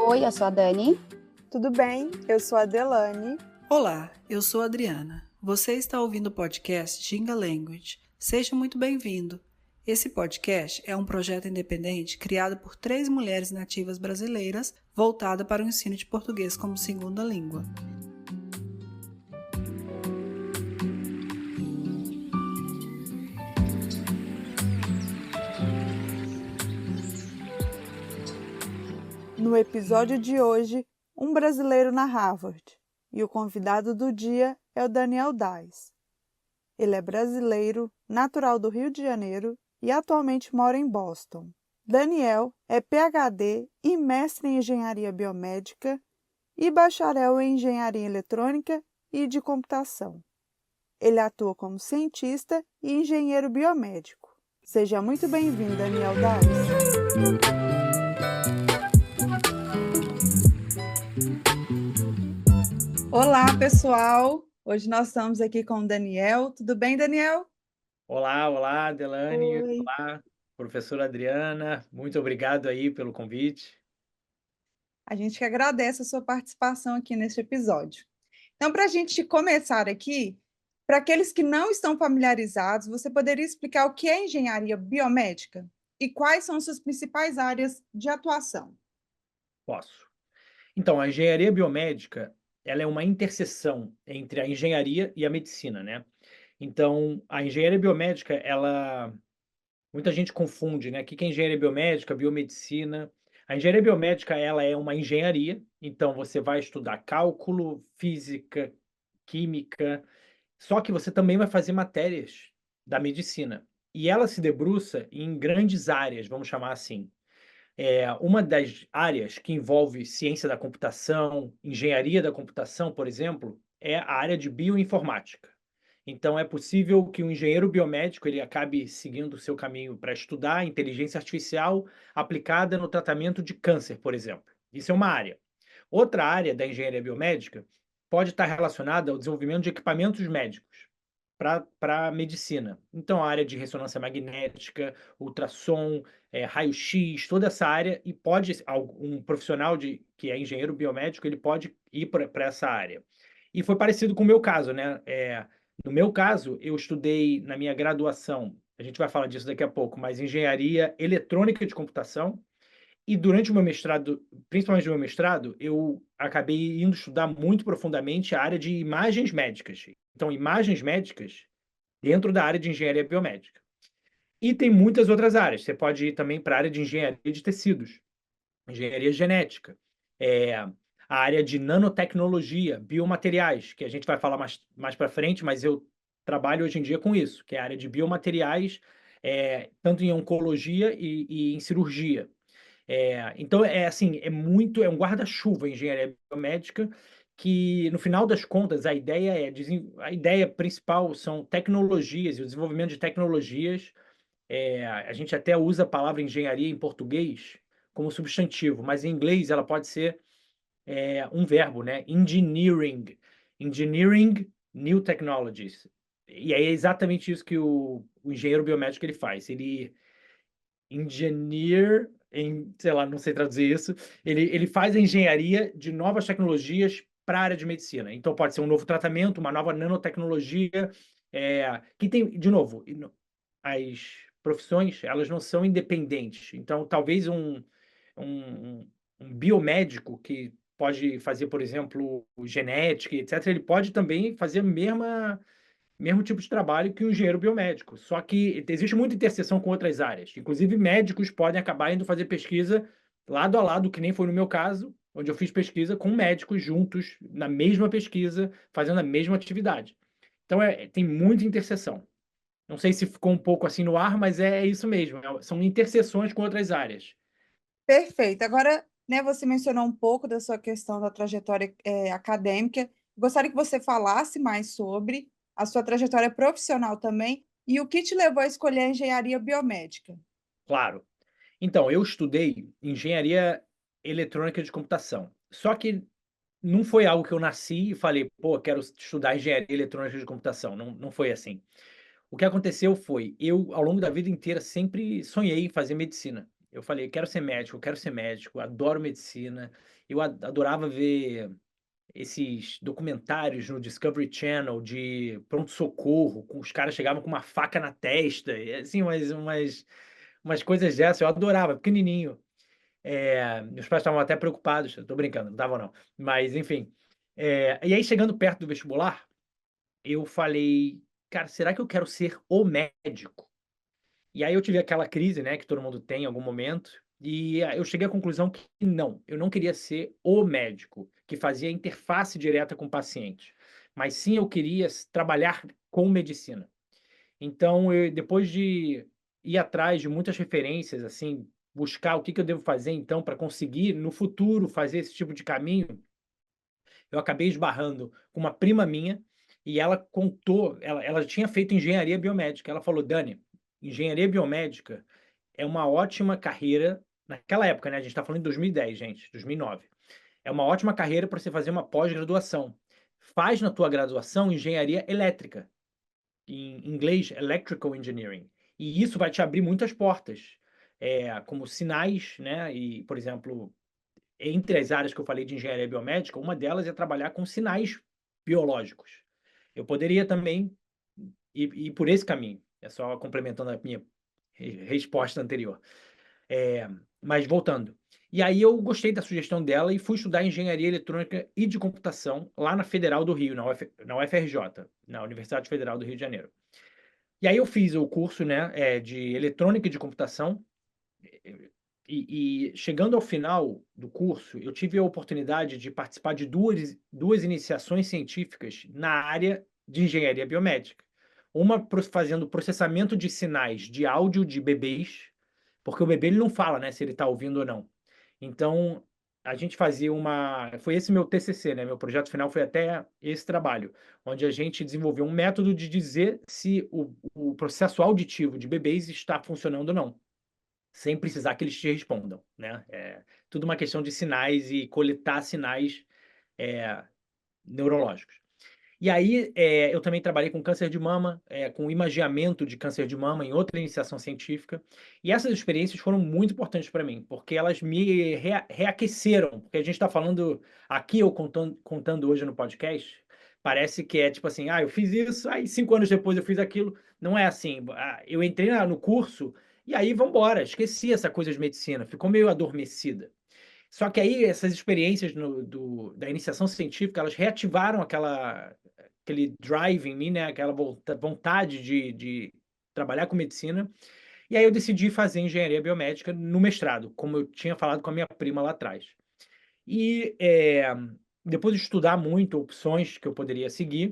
Oi, eu sou a Dani. Tudo bem? Eu sou a Delane. Olá, eu sou a Adriana. Você está ouvindo o podcast Ginga Language. Seja muito bem-vindo. Esse podcast é um projeto independente criado por 3 mulheres nativas brasileiras voltada para o ensino de português como segunda língua. No episódio de hoje, um brasileiro na Harvard. E o convidado do dia é o Daniel Dais. Ele é brasileiro, natural do Rio de Janeiro e atualmente mora em Boston. Daniel é PhD e mestre em Engenharia Biomédica e bacharel em Engenharia Eletrônica e de Computação. Ele atua como cientista e engenheiro biomédico. Seja muito bem-vindo, Daniel Dais. Olá, pessoal! Hoje nós estamos aqui com o Daniel. Tudo bem, Daniel? Olá, Delane. Oi. Olá, professora Adriana. Muito obrigado aí pelo convite. A gente que agradece a sua participação aqui neste episódio. Então, para a gente começar aqui, para aqueles que não estão familiarizados, você poderia explicar o que é engenharia biomédica e quais são suas principais áreas de atuação? Posso. Então, a engenharia biomédica, ela é uma interseção entre a engenharia e a medicina, né? Então, a engenharia biomédica, muita gente confunde, né? O que que é engenharia biomédica, biomedicina? A engenharia biomédica, ela é uma engenharia, então você vai estudar cálculo, física, química, só que você também vai fazer matérias da medicina. E ela se debruça em grandes áreas, vamos chamar assim. Uma das áreas que envolve ciência da computação, engenharia da computação, por exemplo, é a área de bioinformática. Então, é possível que um engenheiro biomédico ele acabe seguindo o seu caminho para estudar inteligência artificial aplicada no tratamento de câncer, por exemplo. Isso é uma área. Outra área da engenharia biomédica pode estar relacionada ao desenvolvimento de equipamentos médicos para a medicina. Então, a área de ressonância magnética, ultrassom, raio-x, toda essa área, e um profissional que é engenheiro biomédico, ele pode ir para essa área. E foi parecido com o meu caso, né? No meu caso, eu estudei na minha graduação, a gente vai falar disso daqui a pouco, mas engenharia eletrônica de computação, e durante o meu mestrado, principalmente no meu mestrado, eu acabei indo estudar muito profundamente a área de imagens médicas. Então, imagens médicas dentro da área de engenharia biomédica. E tem muitas outras áreas. Você pode ir também para a área de engenharia de tecidos, engenharia genética, a área de nanotecnologia, biomateriais, que a gente vai falar mais para frente, mas eu trabalho hoje em dia com isso, que é a área de biomateriais, tanto em oncologia e em cirurgia. Então, assim, é um guarda-chuva a engenharia biomédica, que, no final das contas, a ideia principal são tecnologias e o desenvolvimento de tecnologias. A gente até usa a palavra engenharia em português como substantivo, mas em inglês ela pode ser um verbo, né? Engineering New Technologies. E é exatamente isso que o engenheiro biomédico ele faz. Ele sei lá, não sei traduzir isso, ele faz a engenharia de novas tecnologias para a área de medicina. Então, pode ser um novo tratamento, uma nova nanotecnologia, que tem, de novo, as profissões, elas não são independentes. Então, talvez um, um biomédico que pode fazer, por exemplo, genética, etc., ele pode também fazer a mesmo tipo de trabalho que um engenheiro biomédico. Só que existe muita interseção com outras áreas. Inclusive, médicos podem acabar indo fazer pesquisa lado a lado, que nem foi no meu caso, onde eu fiz pesquisa com médicos juntos, na mesma pesquisa, fazendo a mesma atividade. Então, tem muita interseção. Não sei se ficou um pouco assim no ar, mas é isso mesmo. São interseções com outras áreas. Perfeito. Agora, né, você mencionou um pouco da sua questão da trajetória acadêmica. Gostaria que você falasse mais sobre a sua trajetória profissional também e o que te levou a escolher a engenharia biomédica. Claro. Então, eu estudei engenharia eletrônica de computação. Só que não foi algo que eu nasci e falei, pô, quero estudar engenharia eletrônica de computação. Não, não foi assim. O que aconteceu foi, eu, ao longo da vida inteira, sempre sonhei em fazer medicina. Eu falei: "Quero ser médico, eu quero ser médico, adoro medicina". Eu adorava ver esses documentários no Discovery Channel de pronto-socorro, com os caras chegavam com uma faca na testa, e assim, umas coisas dessas, eu adorava, pequenininho. Meus pais estavam até preocupados, eu tô brincando, não estavam não. Mas enfim, e aí chegando perto do vestibular, eu falei: "Cara, será que eu quero ser o médico?". E aí eu tive aquela crise, né, que todo mundo tem em algum momento, e eu cheguei à conclusão que não, eu não queria ser o médico que fazia interface direta com o paciente, mas sim eu queria trabalhar com medicina. Então, depois de ir atrás de muitas referências, assim, buscar o que que eu devo fazer então para conseguir no futuro fazer esse tipo de caminho, eu acabei esbarrando com uma prima minha e ela contou, ela tinha feito engenharia biomédica. Ela falou: "Dani, engenharia biomédica é uma ótima carreira", naquela época, né, a gente está falando em 2010, gente, 2009. "É uma ótima carreira para você fazer uma pós-graduação. Faz na tua graduação engenharia elétrica, em inglês Electrical Engineering, e isso vai te abrir muitas portas, como sinais, né, e, por exemplo, entre as áreas que eu falei de engenharia biomédica, uma delas é trabalhar com sinais biológicos. Eu poderia também ir por esse caminho, é só complementando a minha resposta anterior. Mas voltando. E aí eu gostei da sugestão dela e fui estudar engenharia eletrônica e de computação lá na Federal do Rio, na UFRJ, na Universidade Federal do Rio de Janeiro. E aí eu fiz o curso, né, de eletrônica e de computação, e chegando ao final do curso, eu tive a oportunidade de participar de duas iniciações científicas na área de engenharia biomédica. Uma fazendo processamento de sinais de áudio de bebês, porque o bebê ele não fala, né, se ele está ouvindo ou não. Então, a gente fazia uma. Foi esse meu TCC, né? Meu projeto final foi até esse trabalho, onde a gente desenvolveu um método de dizer se o processo auditivo de bebês está funcionando ou não, sem precisar que eles te respondam, né? É tudo uma questão de sinais e coletar sinais é, neurológicos. E aí, eu também trabalhei com câncer de mama, com imageamento de câncer de mama em outra iniciação científica. E essas experiências foram muito importantes para mim, porque elas me reaqueceram. Porque a gente está falando aqui, eu contando hoje no podcast, parece que é tipo assim, eu fiz isso, aí 5 anos depois eu fiz aquilo. Não é assim. Eu entrei no curso e aí vamos embora, esqueci essa coisa de medicina, ficou meio adormecida. Só que aí essas experiências da iniciação científica, elas reativaram aquele drive em mim, né? Aquela vontade de trabalhar com medicina. E aí eu decidi fazer engenharia biomédica no mestrado, como eu tinha falado com a minha prima lá atrás. E depois de estudar muito opções que eu poderia seguir,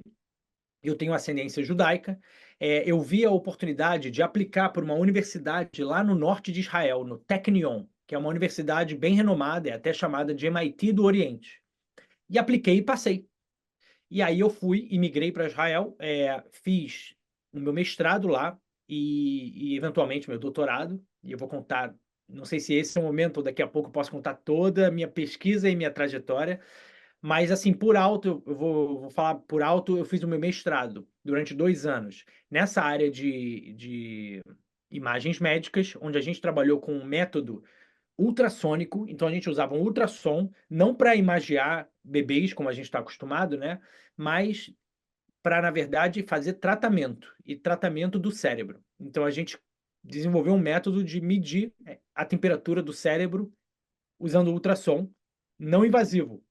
eu tenho ascendência judaica, eu vi a oportunidade de aplicar para uma universidade lá no norte de Israel, no Technion, que é uma universidade bem renomada, é até chamada de MIT do Oriente. E apliquei e passei. E aí eu fui e migrei para Israel, fiz o meu mestrado lá e eventualmente meu doutorado, e eu vou contar, não sei se esse é o momento ou daqui a pouco eu posso contar toda a minha pesquisa e minha trajetória, mas assim, por alto, eu vou falar por alto, eu fiz o meu mestrado durante 2 anos nessa área de imagens médicas, onde a gente trabalhou com um método ultrassônico, então a gente usava um ultrassom, não para imagiar bebês, como a gente está acostumado, né? Mas para, na verdade, fazer tratamento, e tratamento do cérebro. Então a gente desenvolveu um método de medir a temperatura do cérebro usando ultrassom não invasivo.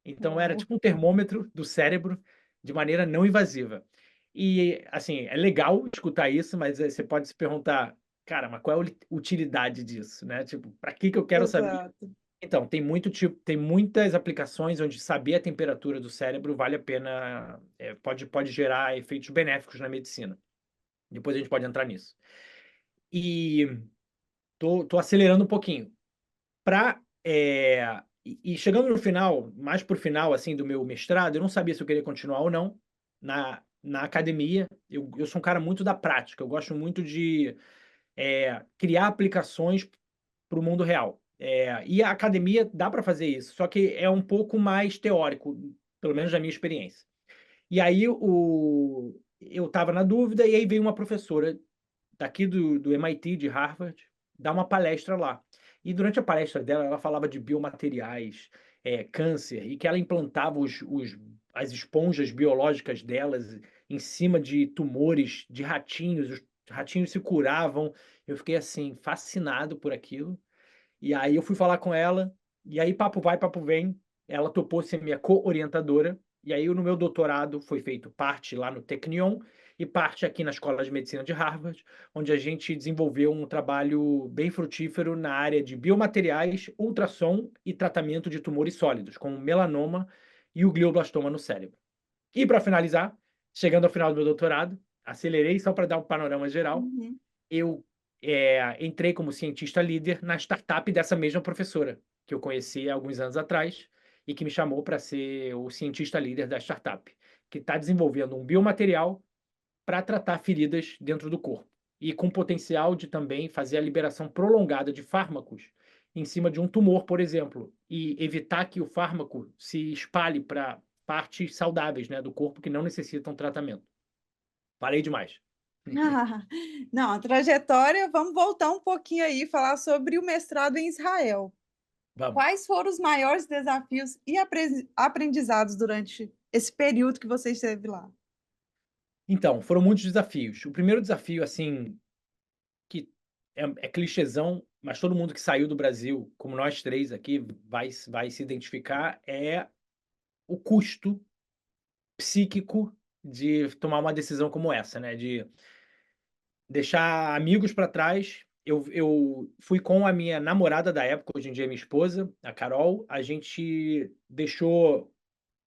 Então era Uau! tipo um termômetro do cérebro de maneira não invasiva. E, assim, é legal escutar isso, mas você pode se perguntar: "Cara, mas qual é a utilidade disso?", né, tipo, para que que eu quero saber? Exato. Então, tem muitas aplicações onde saber a temperatura do cérebro vale a pena, pode gerar efeitos benéficos na medicina. Depois a gente pode entrar nisso. E tô acelerando um pouquinho. E chegando no final, mais para o final, assim, do meu mestrado, eu não sabia se eu queria continuar ou não na academia. Eu sou um cara muito da prática, eu gosto muito de criar aplicações para o mundo real. E a academia dá para fazer isso, só que é um pouco mais teórico, pelo menos na minha experiência. E aí eu estava na dúvida, e aí veio uma professora daqui do MIT, de Harvard, dar uma palestra lá. E durante a palestra dela, ela falava de biomateriais, câncer, e que ela implantava as esponjas biológicas delas em cima de tumores de ratinhos, os ratinhos se curavam. Eu fiquei, assim, fascinado por aquilo. E aí eu fui falar com ela, e aí papo vai, papo vem, ela topou ser minha co-orientadora, e aí no meu doutorado foi feito parte lá no Technion e parte aqui na Escola de Medicina de Harvard, onde a gente desenvolveu um trabalho bem frutífero na área de biomateriais, ultrassom e tratamento de tumores sólidos, como o melanoma e o glioblastoma no cérebro. E para finalizar, chegando ao final do meu doutorado, acelerei só para dar um panorama geral, Uhum. eu entrei como cientista líder na startup dessa mesma professora, que eu conheci há alguns anos atrás e que me chamou para ser o cientista líder da startup, que está desenvolvendo um biomaterial para tratar feridas dentro do corpo e com potencial de também fazer a liberação prolongada de fármacos em cima de um tumor, por exemplo, e evitar que o fármaco se espalhe para partes saudáveis, né, do corpo que não necessitam tratamento. Falei demais. Não, a trajetória, vamos voltar um pouquinho aí e falar sobre o mestrado em Israel. Vamos. Quais foram os maiores desafios e aprendizados durante esse período que você esteve lá? Então, foram muitos desafios. O primeiro desafio, assim, que é clichêzão, mas todo mundo que saiu do Brasil, como nós 3 aqui, vai se identificar, é o custo psíquico de tomar uma decisão como essa, né, de deixar amigos para trás. Eu fui com a minha namorada da época, hoje em dia é minha esposa, a Carol, a gente deixou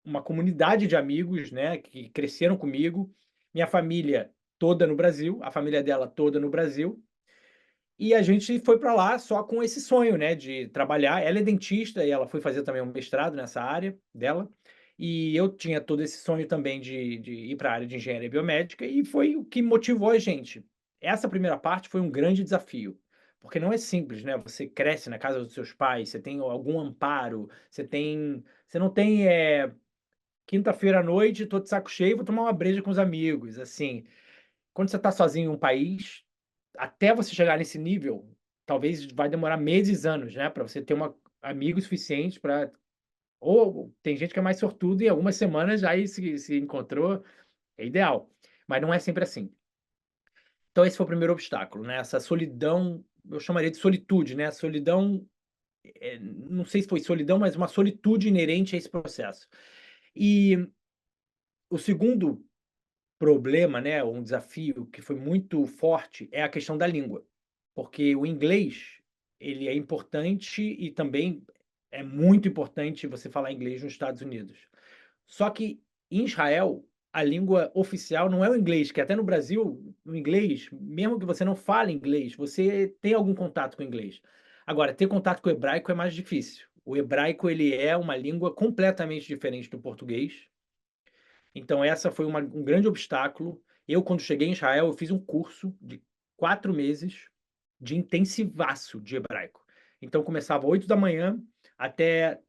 uma comunidade de amigos, né, que cresceram comigo, minha família toda no Brasil, a família dela toda no Brasil, e a gente foi para lá só com esse sonho, né, de trabalhar. Ela é dentista e ela foi fazer também um mestrado nessa área dela, e eu tinha todo esse sonho também de ir para a área de engenharia biomédica, e foi o que motivou a gente. Essa primeira parte foi um grande desafio, porque não é simples, né, você cresce na casa dos seus pais, você tem algum amparo, você não tem, quinta-feira à noite, tô de saco cheio, vou tomar uma breja com os amigos, assim. Quando você está sozinho em um país, até você chegar nesse nível, talvez vai demorar meses, anos, né, para você ter amigos suficientes para, ou tem gente que é mais sortudo e algumas semanas já aí se encontrou, é ideal, mas não é sempre assim. Então esse foi o primeiro obstáculo, né, essa solidão, eu chamaria de solitude, né, solidão, não sei se foi solidão, mas uma solitude inerente a esse processo. E o segundo problema, né, um desafio que foi muito forte é a questão da língua, porque o inglês, ele é importante e também é muito importante você falar inglês nos Estados Unidos. Só que em Israel, a língua oficial não é o inglês, que até no Brasil, o inglês, mesmo que você não fale inglês, você tem algum contato com o inglês. Agora, ter contato com o hebraico é mais difícil. O hebraico, ele é uma língua completamente diferente do português, então essa foi um grande obstáculo. Eu, quando cheguei em Israel, eu fiz um curso de 4 meses de intensivaço de hebraico. Então começava 8 da manhã até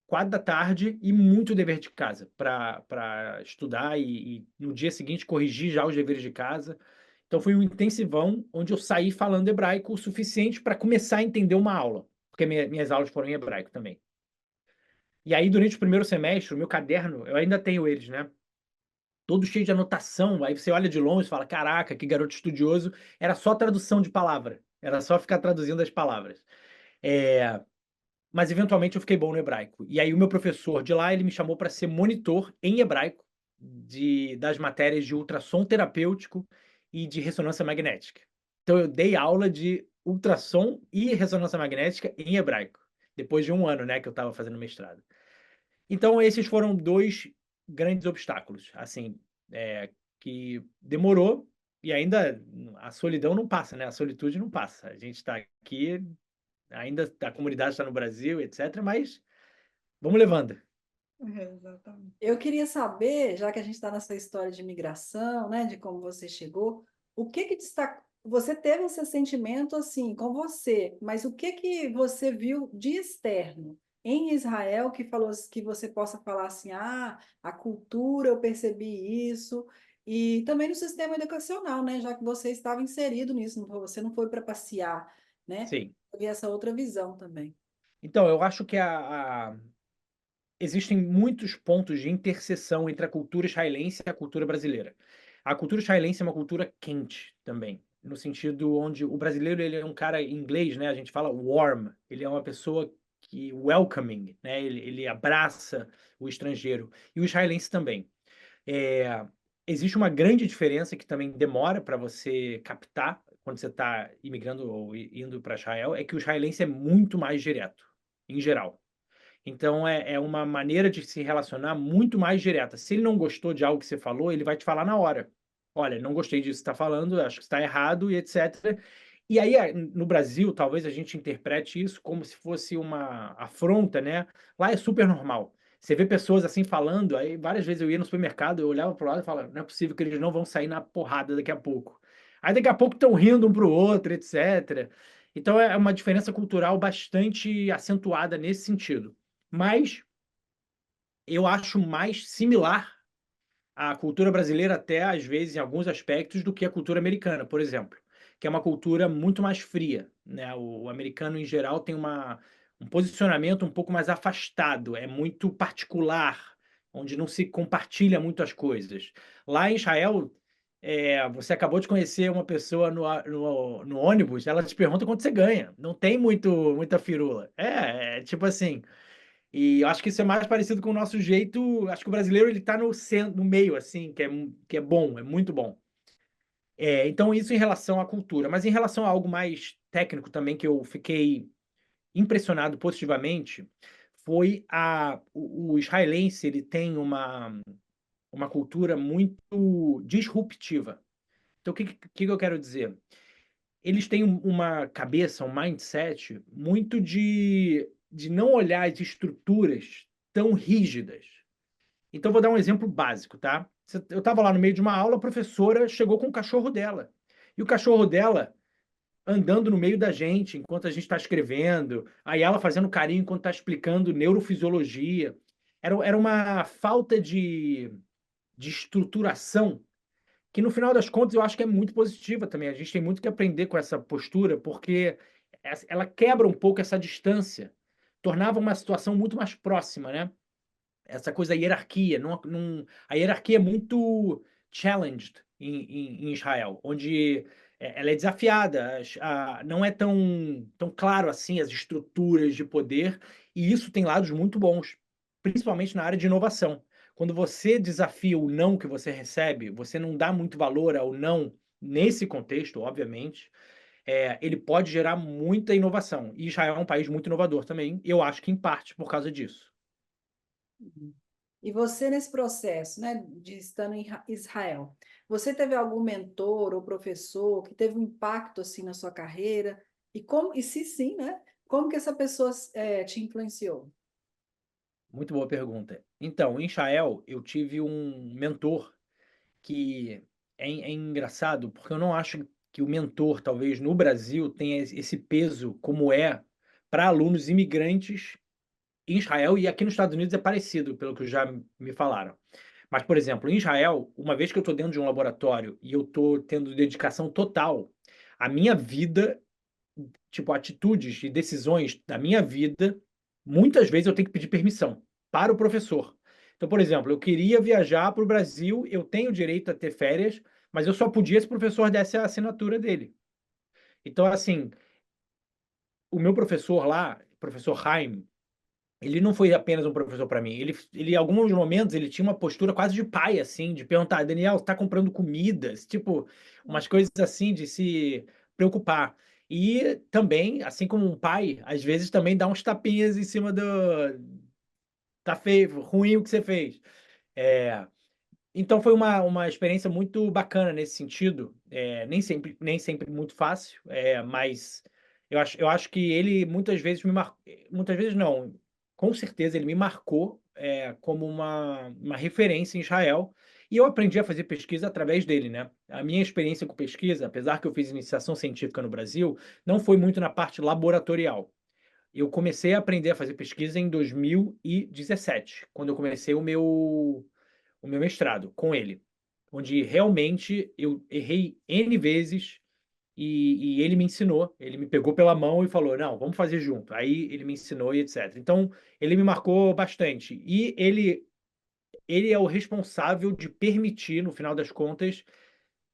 4 da tarde e muito dever de casa para estudar e no dia seguinte corrigir já os deveres de casa. Então foi um intensivão onde eu saí falando hebraico o suficiente para começar a entender uma aula, porque minhas aulas foram em hebraico também. E aí, durante o primeiro semestre, o meu caderno, eu ainda tenho eles, né? Todo cheio de anotação, aí você olha de longe e fala: "Caraca, que garoto estudioso", era só tradução de palavra, era só ficar traduzindo as palavras. Eh, mas eventualmente eu fiquei bom no hebraico. E aí o meu professor de lá, ele me chamou para ser monitor em hebraico das matérias de ultrassom terapêutico e de ressonância magnética. Então eu dei aula de ultrassom e ressonância magnética em hebraico, depois de 1 ano, né, que eu estava fazendo mestrado. Então esses foram 2 grandes obstáculos, assim, que demorou e ainda a solidão não passa, né, a solitude não passa. A gente está aqui, ainda a comunidade está no Brasil, etcétera, mas vamos levando. Exatamente. Eu queria saber, já que a gente está nessa história de migração, né, de como você chegou, o que que destaca... Você teve esse sentimento assim com você, mas o que que você viu de externo em Israel que falou que você possa falar assim, ah, a cultura, eu percebi isso, e também no sistema educacional, né, já que você estava inserido nisso, você não foi para passear. né? Sim. E essa outra visão também. Então, eu acho que existem muitos pontos de interseção entre a cultura israelense e a cultura brasileira. A cultura israelense é uma cultura quente também, no sentido onde o brasileiro ele é um cara em inglês, né? A gente fala warm, ele é uma pessoa que welcoming, né? Ele abraça o estrangeiro e o israelense também. É, existe uma grande diferença que também demora para você captar quando você está imigrando ou indo para Israel, é que o israelense é muito mais direto, em geral. Então é uma maneira de se relacionar muito mais direta. Se ele não gostou de algo que você falou, ele vai te falar na hora. Olha, não gostei disso que você está falando, acho que está errado e etc. E aí, no Brasil, talvez a gente interprete isso como se fosse uma afronta, né? Lá é super normal. Você vê pessoas assim falando, aí várias vezes eu ia no supermercado, eu olhava pro lado e falava, não é possível que eles não vão sair na porrada daqui a pouco. Aí daqui a pouco estão rindo um pro outro, etc. Então é uma diferença cultural bastante acentuada nesse sentido. Mas eu acho mais similar à cultura brasileira, até às vezes, em alguns aspectos, do que a cultura americana, por exemplo, que é uma cultura muito mais fria, né? O americano, em geral, tem um posicionamento um pouco mais afastado, é muito particular, onde não se compartilha muito as coisas. Lá em Israel, você acabou de conhecer uma pessoa no ônibus, ela te pergunta quanto você ganha. Não tem muita firula. É tipo assim. E eu acho que isso é mais parecido com o nosso jeito. Acho que o brasileiro ele tá no centro, no meio, assim, que é bom, é muito bom. Então, isso em relação à cultura. Mas em relação a algo mais técnico também, que eu fiquei impressionado positivamente, foi o israelense, ele tem uma cultura muito disruptiva. Então, o que eu quero dizer? Eles têm uma cabeça, um mindset muito de não olhar as estruturas tão rígidas. Então, vou dar um exemplo básico, tá? Eu estava lá no meio de uma aula, a professora chegou com o cachorro dela. E o cachorro dela andando no meio da gente enquanto a gente está escrevendo, aí ela fazendo carinho enquanto está explicando neurofisiologia. Era uma falta de estruturação que no final das contas eu acho que é muito positiva também. A gente tem muito que aprender com essa postura, porque ela quebra um pouco essa distância, tornava uma situação muito mais próxima, né? Essa coisa da hierarquia. A hierarquia é muito challenged em Israel, onde ela é desafiada, não é tão claro assim as estruturas de poder, e isso tem lados muito bons, principalmente na área de inovação. Quando você desafia o não que você recebe, você não dá muito valor ao não nesse contexto, obviamente, ele pode gerar muita inovação. E Israel é um país muito inovador também, eu acho que em parte por causa disso. E você, nesse processo, né, de estando em Israel, você teve algum mentor ou professor que teve um impacto assim na sua carreira? E se sim, né? Como que essa pessoa te influenciou? Muito boa pergunta. Então, em Israel, eu tive um mentor que é engraçado, porque eu não acho que o mentor, talvez no Brasil, tenha esse peso como é para alunos imigrantes em Israel, e aqui nos Estados Unidos é parecido, pelo que já me falaram. Mas, por exemplo, em Israel, uma vez que eu estou dentro de um laboratório e eu estou tendo dedicação total, a minha vida, tipo, atitudes e decisões da minha vida, muitas vezes eu tenho que pedir permissão para o professor. Então, por exemplo, eu queria viajar para o Brasil, eu tenho direito a ter férias, mas eu só podia se o professor desse a assinatura dele. Então, assim, o meu professor lá, professor Haim, ele não foi apenas um professor para mim. Em alguns momentos, ele tinha uma postura quase de pai, assim, de perguntar, Daniel, você está comprando comidas? Tipo, umas coisas assim de se preocupar. E também, assim como um pai, às vezes também dá uns tapinhas em cima do. Tá feio, ruim o que você fez. É, então foi uma experiência muito bacana nesse sentido. Nem sempre muito fácil, mas eu acho que ele muitas vezes me marcou. Muitas vezes não, com certeza ele me marcou como uma referência em Israel. E eu aprendi a fazer pesquisa através dele, né? A minha experiência com pesquisa, apesar que eu fiz iniciação científica no Brasil, não foi muito na parte laboratorial. Eu comecei a aprender a fazer pesquisa em 2017, quando eu comecei o meu mestrado com ele, onde realmente eu errei N vezes e ele me ensinou, ele me pegou pela mão e falou, não, vamos fazer junto. Aí ele me ensinou e etc. Então, ele me marcou bastante. E ele é o responsável de permitir, no final das contas,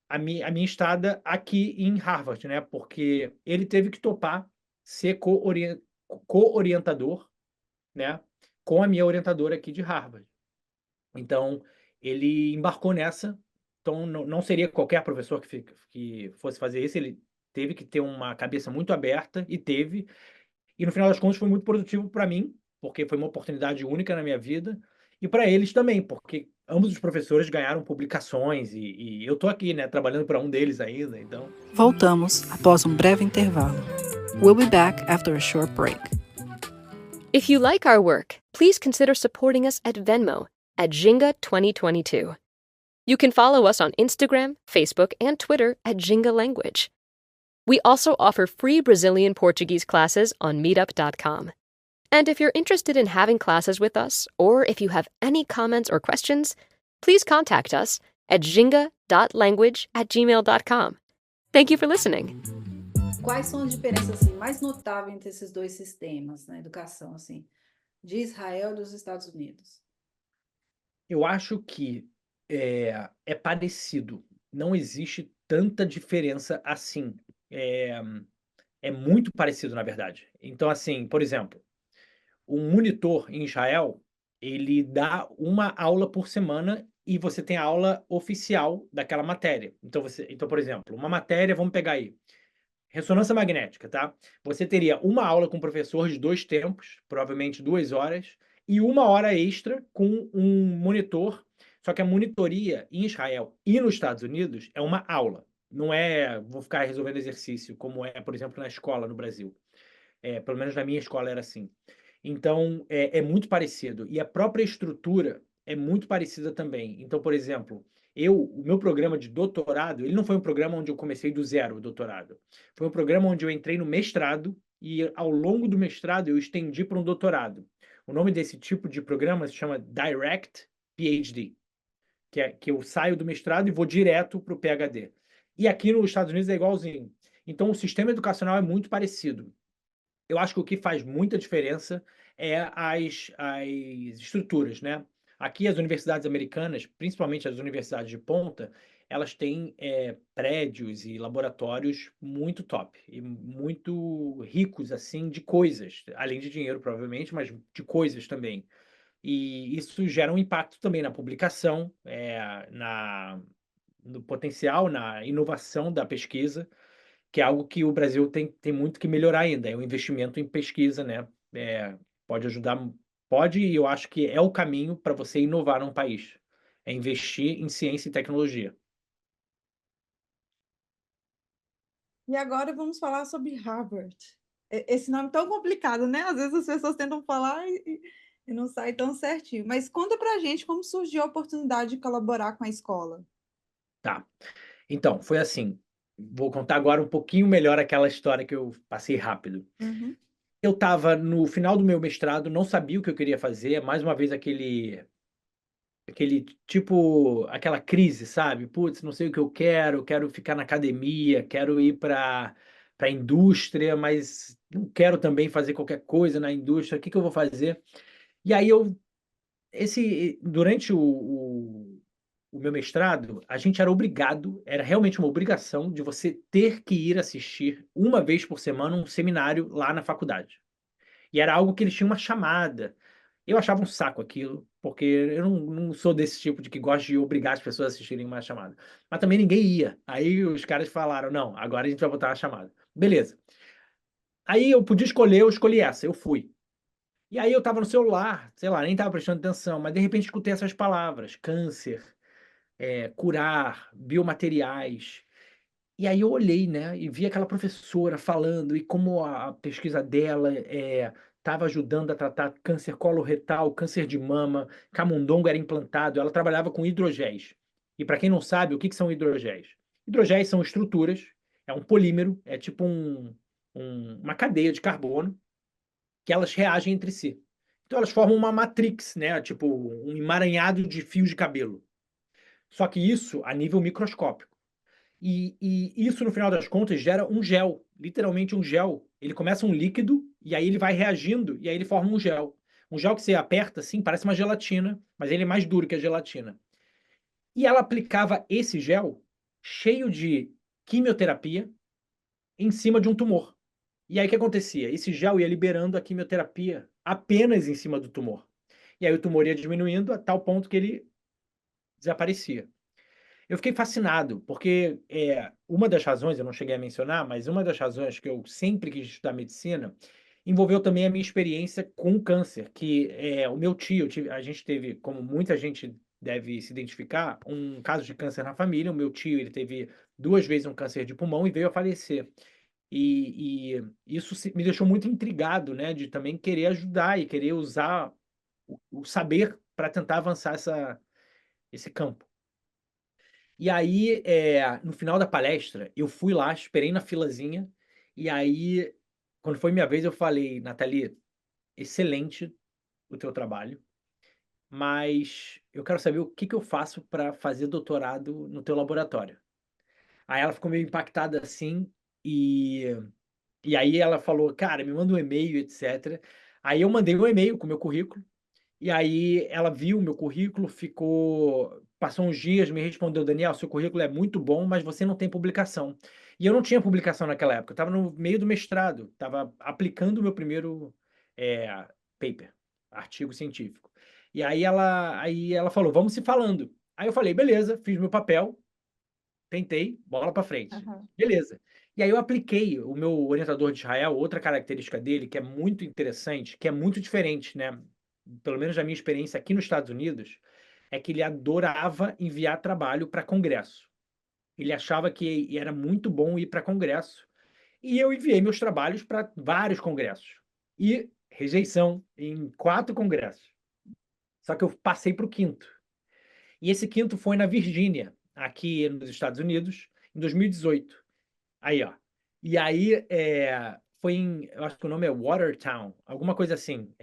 a minha estada aqui em Harvard, né? Porque ele teve que topar ser co-orientador, né? Com a minha orientadora aqui de Harvard. Então, ele embarcou nessa. Então, não seria qualquer professor que fosse fazer isso. Ele teve que ter uma cabeça muito aberta, e teve. E no final das contas foi muito produtivo para mim, porque foi uma oportunidade única na minha vida, e para eles também, porque ambos os professores ganharam publicações, e eu tô aqui, né, trabalhando para um deles ainda, então. Voltamos após um breve intervalo. We'll be back after a short break. If you like our work, please consider supporting us at Venmo at Jinga 2022. You can follow us on Instagram, Facebook, and Twitter at Jinga Language. We also offer free Brazilian Portuguese classes on meetup.com. And if you're interested in having classes with us, or if you have any comments or questions, please contact us at jinga.language@gmail.com. Thank you for listening. Quais são as diferenças assim, mais notáveis entre esses dois sistemas na educação, assim, de Israel e dos Estados Unidos? Eu acho que é parecido. Não existe tanta diferença assim. É muito parecido, na verdade. Então, assim, por exemplo, um monitor em Israel, ele dá uma aula por semana e você tem a aula oficial daquela matéria. Então, por exemplo, uma matéria, vamos pegar aí, ressonância magnética, tá? Você teria uma aula com o professor de 2 tempos, provavelmente 2 horas, e 1 hora extra com um monitor. Só que a monitoria em Israel e nos Estados Unidos é uma aula. Não é, vou ficar resolvendo exercício, como é, por exemplo, na escola no Brasil. Pelo menos na minha escola era assim. Então, é muito parecido. E a própria estrutura é muito parecida também. Então, por exemplo, o meu programa de doutorado, ele não foi um programa onde eu comecei do zero o doutorado. Foi um programa onde eu entrei no mestrado e, ao longo do mestrado, eu estendi para um doutorado. O nome desse tipo de programa se chama Direct PhD, que eu saio do mestrado e vou direto para o PhD. E aqui nos Estados Unidos é igualzinho. Então, o sistema educacional é muito parecido. Eu acho que o que faz muita diferença é as estruturas, né? Aqui as universidades americanas, principalmente as universidades de ponta, elas têm prédios e laboratórios muito top e muito ricos assim de coisas, além de dinheiro provavelmente, mas de coisas também. E isso gera um impacto também na publicação, no potencial, na inovação da pesquisa, que é algo que o Brasil tem muito que melhorar ainda, é o investimento em pesquisa, né? Pode ajudar, pode, e eu acho que é o caminho para você inovar num país, é investir em ciência e tecnologia. E agora vamos falar sobre Harvard. Esse nome tão complicado, né? Às vezes as pessoas tentam falar e não sai tão certinho. Mas conta pra gente como surgiu a oportunidade de colaborar com a escola. Tá. Então, foi assim. Vou contar agora um pouquinho melhor aquela história que eu passei rápido. Uhum. Eu estava no final do meu mestrado, não sabia o que eu queria fazer, mais uma vez aquele tipo, aquela crise, sabe? Putz, não sei o que eu quero ficar na academia, quero ir para a indústria, mas não quero também fazer qualquer coisa na indústria, o que que eu vou fazer? E aí durante o meu mestrado, a gente era obrigado, era realmente uma obrigação de você ter que ir assistir uma vez por semana um seminário lá na faculdade. E era algo que eles tinham uma chamada. Eu achava um saco aquilo, porque eu não sou desse tipo de que gosta de obrigar as pessoas a assistirem uma chamada. Mas também ninguém ia. Aí os caras falaram: não, agora a gente vai botar uma chamada. Beleza. Aí eu podia escolher, eu escolhi essa, eu fui. E aí eu tava no celular, sei lá, nem tava prestando atenção, mas de repente escutei essas palavras: câncer, curar, biomateriais. E aí eu olhei, né, e vi aquela professora falando e como a pesquisa dela estava ajudando a tratar câncer coloretal, câncer de mama, camundongo era implantado, ela trabalhava com hidrogéis. E para quem não sabe, o que que são hidrogéis? Hidrogéis são estruturas, é um polímero, é tipo uma cadeia de carbono que elas reagem entre si. Então elas formam uma matrix, né, tipo um emaranhado de fios de cabelo. Só que isso a nível microscópico. E isso, no final das contas, gera um gel, literalmente um gel. Ele começa um líquido, e aí ele vai reagindo, e aí ele forma um gel. Um gel que você aperta, assim, parece uma gelatina, mas ele é mais duro que a gelatina. E ela aplicava esse gel, cheio de quimioterapia, em cima de um tumor. E aí o que acontecia? Esse gel ia liberando a quimioterapia apenas em cima do tumor. E aí o tumor ia diminuindo a tal ponto que ele desaparecia. Eu fiquei fascinado, porque uma das razões, eu não cheguei a mencionar, mas uma das razões que eu sempre quis estudar medicina envolveu também a minha experiência com câncer, que o meu tio, a gente teve, como muita gente deve se identificar, um caso de câncer na família. O meu tio, ele teve 2 vezes um câncer de pulmão e veio a falecer. E isso me deixou muito intrigado, né, de também querer ajudar e querer usar o saber para tentar avançar esse campo. E aí, no final da palestra, eu fui lá, esperei na filazinha, e aí, quando foi minha vez, eu falei: "Nathalie, excelente o teu trabalho, mas eu quero saber o que que eu faço para fazer doutorado no teu laboratório". Aí ela ficou meio impactada assim, e e aí ela falou: "Cara, me manda um e-mail, etcétera". Aí eu mandei um e-mail com o meu currículo, e aí ela viu o meu currículo, passou uns dias, me respondeu: "Daniel, seu currículo é muito bom, mas você não tem publicação". E eu não tinha publicação naquela época, eu estava no meio do mestrado, estava aplicando o meu primeiro, eh, paper, artigo científico. E aí ela falou: "Vamos se falando". Aí eu falei: "Beleza", fiz meu papel, tentei, bola para frente. Aham. Beleza. E aí eu apliquei. O meu orientador de Israel, outra característica dele que é muito interessante, que é muito diferente, né, pelo menos da minha experiência aqui nos Estados Unidos, é que ele adorava enviar trabalho para congresso. Ele achava que era muito bom ir para congresso, e eu enviei meus trabalhos para vários congressos. E rejeição em 4 congressos. Só que eu passei para o 5º. E esse 5º foi na Virgínia, aqui nos Estados Unidos, em 2018. Aí, ó. E aí, eu acho que o nome é Watertown, alguma coisa assim.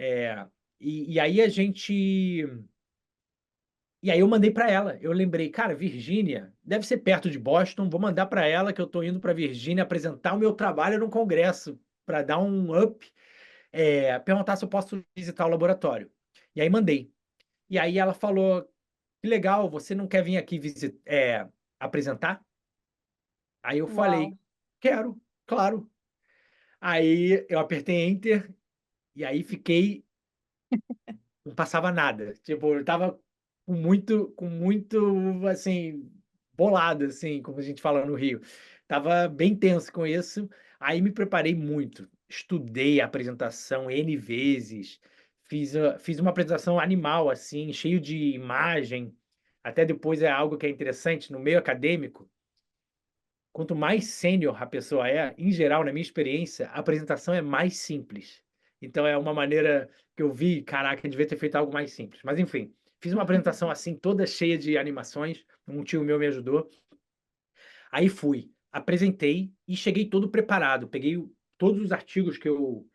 E aí e aí eu mandei para ela. Eu lembrei, cara, Virgínia, deve ser perto de Boston. Vou mandar para ela que eu estou indo para Virgínia apresentar o meu trabalho num congresso para dar um up, perguntar se eu posso visitar o laboratório. E aí mandei. E aí ela falou, que legal, você não quer vir aqui apresentar? Aí eu falei, Uau. quero, claro. Aí eu apertei Enter e aí fiquei, não passava nada. Tipo, eu tava com muito, assim, bolado, assim, como a gente fala no Rio. Tava bem tenso com isso. Aí me preparei muito. Estudei a apresentação N vezes. Fiz uma apresentação animal, assim, cheio de imagem. Até depois é algo que é interessante no meio acadêmico. Quanto mais sênior a pessoa é, em geral, na minha experiência, a apresentação é mais simples. Então é uma maneira que eu vi, caraca, eu devia ter feito algo mais simples. Mas enfim, fiz uma apresentação assim, toda cheia de animações, um tio meu me ajudou. Aí fui, apresentei e cheguei todo preparado. Peguei todos os artigos que eu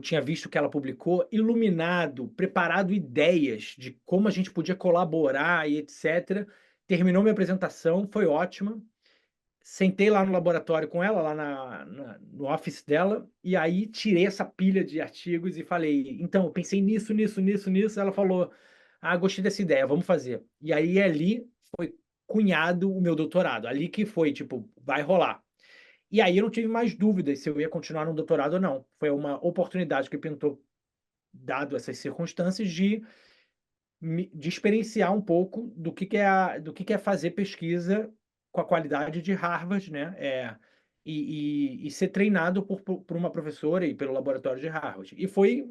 tinha visto que ela publicou, iluminado, preparado ideias de como a gente podia colaborar e etc. Terminou minha apresentação, foi ótima. Sentei lá no laboratório com ela, lá no office dela, e aí tirei essa pilha de artigos e falei: então, eu pensei nisso, nisso, nisso, nisso. Ela falou: ah, gostei dessa ideia, vamos fazer. E aí ali foi cunhado o meu doutorado, ali que foi, tipo, vai rolar. E aí eu não tive mais dúvidas se eu ia continuar no doutorado ou não. Foi uma oportunidade que pintou, dado essas circunstâncias, de experienciar um pouco do que é fazer pesquisa com a qualidade de Harvard, né? E ser treinado por uma professora e pelo laboratório de Harvard. E foi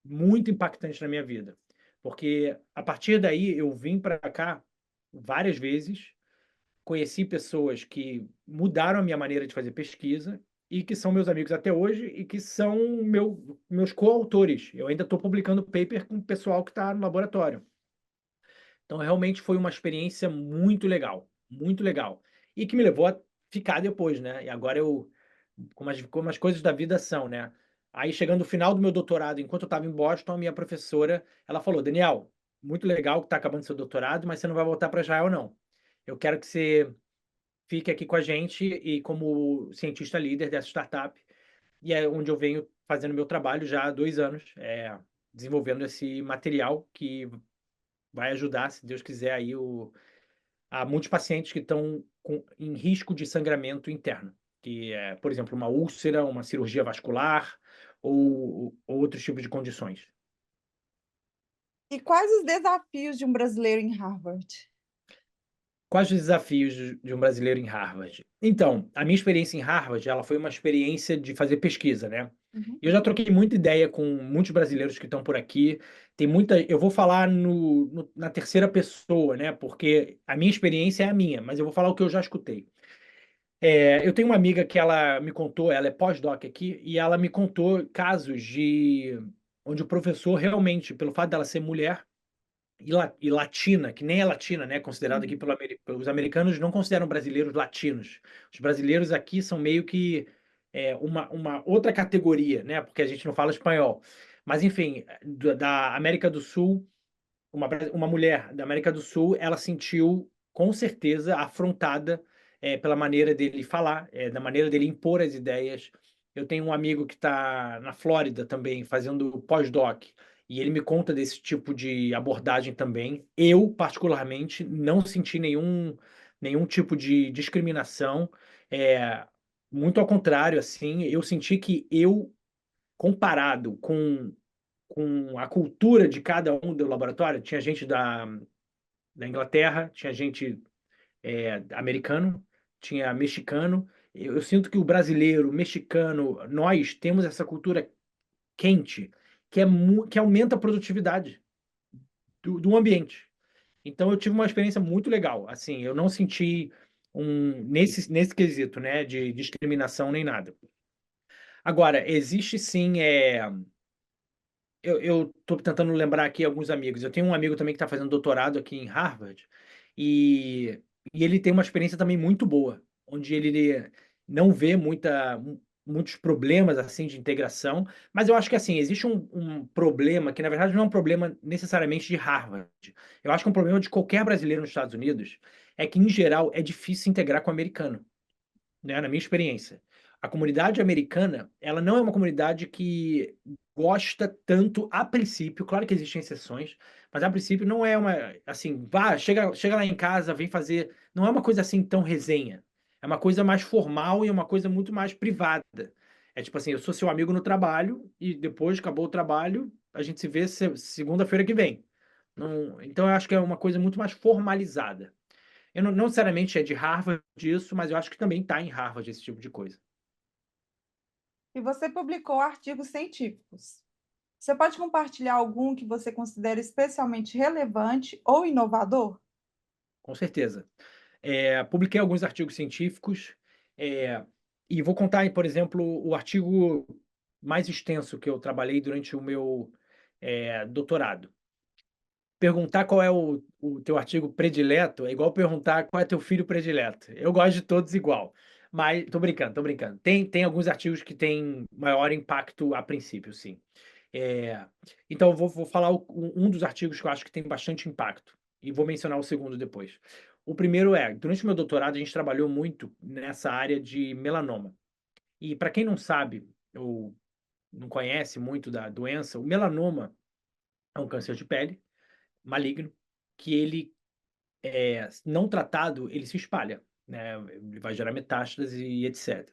muito impactante na minha vida, porque a partir daí eu vim para cá várias vezes, conheci pessoas que mudaram a minha maneira de fazer pesquisa e que são meus amigos até hoje e que são meus coautores. Eu ainda estou publicando paper com o pessoal que está no laboratório. Então, realmente foi uma experiência muito legal, muito legal. E que me levou a ficar depois, né? E agora como as coisas da vida são, né? Aí, chegando no final do meu doutorado, enquanto eu estava em Boston, a minha professora, ela falou: Daniel, muito legal que está acabando seu doutorado, mas você não vai voltar para Israel, não. Eu quero que você fique aqui com a gente e como cientista líder dessa startup, e é onde eu venho fazendo meu trabalho já há 2 anos, desenvolvendo esse material que vai ajudar, se Deus quiser, aí a muitos pacientes que estão em risco de sangramento interno, que é, por exemplo, uma úlcera, uma cirurgia vascular ou outros tipos de condições. E quais os desafios de um brasileiro em Harvard? Quais os desafios de um brasileiro em Harvard? Então, a minha experiência em Harvard, ela foi uma experiência de fazer pesquisa, né? Uhum. Eu já troquei muita ideia com muitos brasileiros que estão por aqui. Tem muita. Eu vou falar na terceira pessoa, né? Porque a minha experiência é a minha, mas eu vou falar o que eu já escutei. Eu tenho uma amiga que ela me contou, ela é pós-doc aqui, e ela me contou casos de onde o professor realmente, pelo fato dela ser mulher, e latina, que nem é latina, né? Considerado aqui pelos americanos, não consideram brasileiros latinos. Os brasileiros aqui são meio que uma outra categoria, né? Porque a gente não fala espanhol. Mas, enfim, da América do Sul, uma mulher da América do Sul, ela sentiu, com certeza, afrontada pela maneira dele falar, da maneira dele impor as ideias. Eu tenho um amigo que está na Flórida também, fazendo pós-doc, e ele me conta desse tipo de abordagem também. Eu, particularmente, não senti nenhum tipo de discriminação. É, muito ao contrário, assim, eu senti que comparado com a cultura de cada um do laboratório, tinha gente da Inglaterra, tinha gente americano, tinha mexicano. Eu sinto que o brasileiro, o mexicano, nós temos essa cultura quente que aumenta a produtividade do ambiente. Então eu tive uma experiência muito legal. Assim, eu não senti nesse quesito, né, de discriminação nem nada. Agora, existe sim. Eu estou tentando lembrar aqui alguns amigos. Eu tenho um amigo também que está fazendo doutorado aqui em Harvard e, e ele tem uma experiência também muito boa, onde ele não vê muitos problemas assim de integração, mas eu acho que assim existe um problema que na verdade não é um problema necessariamente de Harvard. Eu acho que é um problema de qualquer brasileiro nos Estados Unidos, é que em geral é difícil se integrar com o americano, né, na minha experiência. A comunidade americana, ela não é uma comunidade que gosta tanto a princípio, claro que existem exceções, mas a princípio não é uma, assim, chega lá em casa, vem fazer, não é uma coisa assim tão resenha. É uma coisa mais formal e é uma coisa muito mais privada. É tipo assim, eu sou seu amigo no trabalho e depois acabou o trabalho, a gente se vê segunda-feira que vem. Então eu acho que é uma coisa muito mais formalizada. Eu não necessariamente é de Harvard isso, mas eu acho que também está em Harvard esse tipo de coisa. E você publicou artigos científicos. Você pode compartilhar algum que você considera especialmente relevante ou inovador? Com certeza. Publiquei alguns artigos científicos e vou contar, aí, por exemplo, o artigo mais extenso que eu trabalhei durante o meu doutorado. Perguntar qual é o teu artigo predileto é igual perguntar qual é teu filho predileto. Eu gosto de todos igual, mas tô brincando, tô brincando. Tem alguns artigos que têm maior impacto a princípio, sim. Então, eu vou falar um dos artigos que eu acho que tem bastante impacto e vou mencionar o segundo depois. O primeiro durante o meu doutorado, a gente trabalhou muito nessa área de melanoma. E para quem não sabe ou não conhece muito da doença, o melanoma é um câncer de pele maligno que ele, não tratado, ele se espalha, né? Ele vai gerar metástase e etc.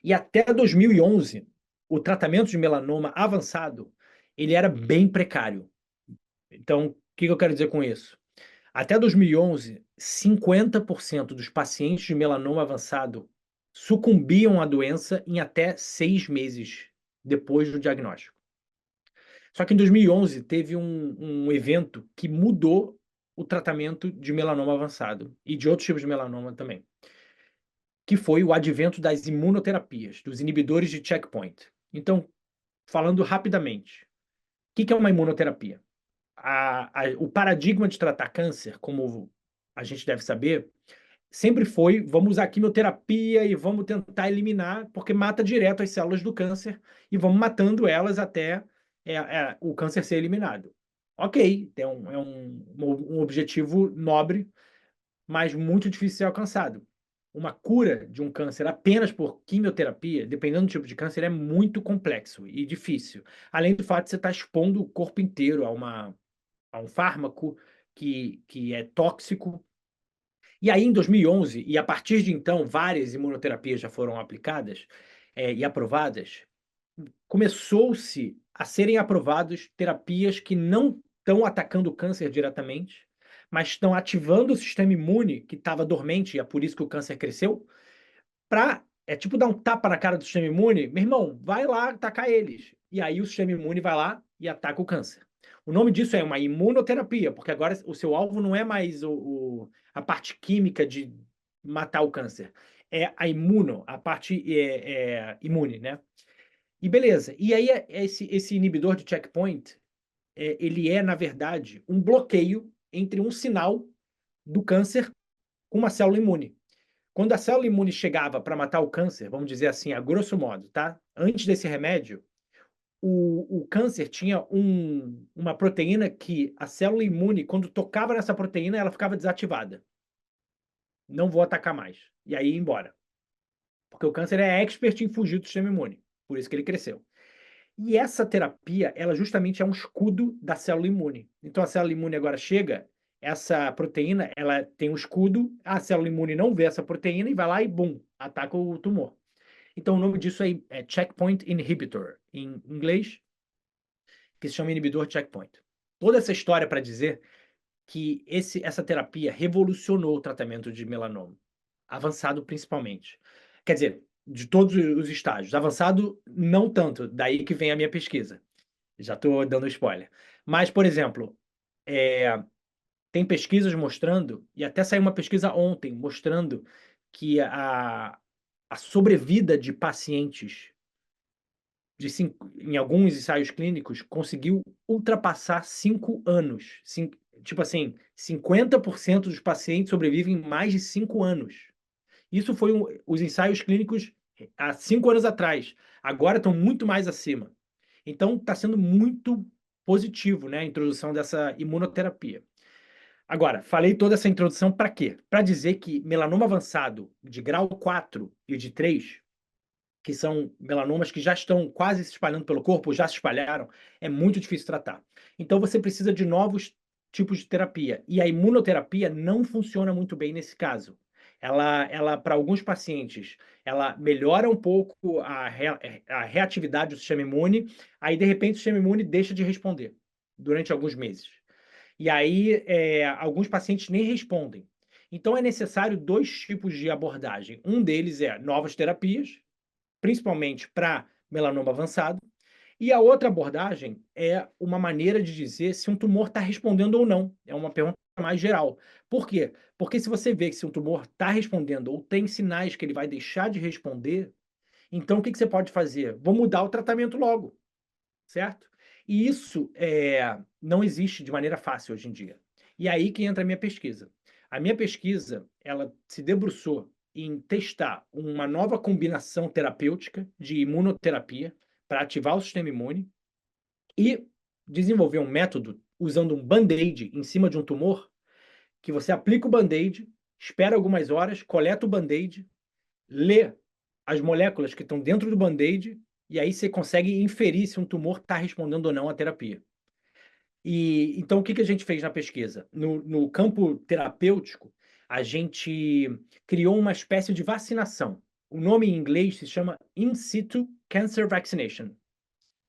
E até 2011, o tratamento de melanoma avançado, ele era bem precário. Então, o que eu quero dizer com isso? Até 2011, 50% dos pacientes de melanoma avançado sucumbiam à doença em até 6 meses depois do diagnóstico. Só que em 2011 teve um evento que mudou o tratamento de melanoma avançado e de outros tipos de melanoma também, que foi o advento das imunoterapias, dos inibidores de checkpoint. Então, falando rapidamente, o que é uma imunoterapia? O paradigma de tratar câncer, como a gente deve saber, sempre foi: vamos usar quimioterapia e vamos tentar eliminar, porque mata direto as células do câncer e vamos matando elas até o câncer ser eliminado. Ok, é um objetivo nobre, mas muito difícil de ser alcançado. uma cura de um câncer apenas por quimioterapia, dependendo do tipo de câncer, é muito complexo e difícil. Além do fato de você estar expondo o corpo inteiro a um fármaco que é tóxico. E aí, em 2011, e a partir de então, várias imunoterapias já foram aplicadas e aprovadas, começou-se a serem aprovadas terapias que não estão atacando o câncer diretamente, mas estão ativando o sistema imune que estava dormente, e é por isso que o câncer cresceu, é tipo dar um tapa na cara do sistema imune, meu irmão, vai lá atacar eles. E aí o sistema imune vai lá e ataca o câncer. O nome disso é uma imunoterapia, porque agora o seu alvo não é mais a parte química de matar o câncer, é a parte imune, né? E beleza. E aí esse inibidor de checkpoint, ele é, na verdade, um bloqueio entre um sinal do câncer com uma célula imune. Quando a célula imune chegava para matar o câncer, vamos dizer assim, a grosso modo, tá? Antes desse remédio, o câncer tinha uma proteína que a célula imune, quando tocava nessa proteína, ela ficava desativada. Não vou atacar mais. E aí ia embora. Porque o câncer é expert em fugir do sistema imune. Por isso que ele cresceu. E essa terapia, ela justamente é um escudo da célula imune. Então a célula imune agora chega, essa proteína, ela tem um escudo, a célula imune não vê essa proteína e vai lá e, bum, ataca o tumor. Então o nome disso é checkpoint inhibitor, em inglês, que se chama inibidor de checkpoint. Toda essa história para dizer que essa terapia revolucionou o tratamento de melanoma, avançado principalmente. Quer dizer, de todos os estágios. Avançado, não tanto, daí que vem a minha pesquisa. Já estou dando spoiler. Mas, por exemplo, tem pesquisas mostrando, e até saiu uma pesquisa ontem, mostrando que a sobrevida de pacientes em alguns ensaios clínicos conseguiu ultrapassar 5 anos. Tipo assim, 50% dos pacientes sobrevivem mais de 5 anos. Isso foi os ensaios clínicos há 5 anos atrás. Agora estão muito mais acima. Então, está sendo muito positivo, né, a introdução dessa imunoterapia. Agora, falei toda essa introdução para quê? Para dizer que melanoma avançado de grau 4 e de 3, que são melanomas que já estão quase se espalhando pelo corpo, já se espalharam, é muito difícil tratar. Então, você precisa de novos tipos de terapia. E a imunoterapia não funciona muito bem nesse caso. Ela para alguns pacientes, ela melhora um pouco a reatividade do sistema imune, aí, de repente, o sistema imune deixa de responder durante alguns meses. E aí, alguns pacientes nem respondem. Então, é necessário 2 tipos de abordagem. Um deles é novas terapias, principalmente para melanoma avançado, e a outra abordagem é uma maneira de dizer se um tumor está respondendo ou não. É uma pergunta mais geral. Por quê? Porque se você vê que se um tumor está respondendo ou tem sinais que ele vai deixar de responder, então o que você pode fazer? Vou mudar o tratamento logo, certo? E isso não existe de maneira fácil hoje em dia. E aí que entra a minha pesquisa. A minha pesquisa, ela se debruçou em testar uma nova combinação terapêutica de imunoterapia para ativar o sistema imune e desenvolver um método usando um band-aid em cima de um tumor, que você aplica o band-aid, espera algumas horas, coleta o band-aid, lê as moléculas que estão dentro do band-aid e aí você consegue inferir se um tumor está respondendo ou não à terapia. E então, o que a gente fez na pesquisa? No campo terapêutico, a gente criou uma espécie de vacinação. O nome em inglês se chama In Situ Cancer Vaccination. O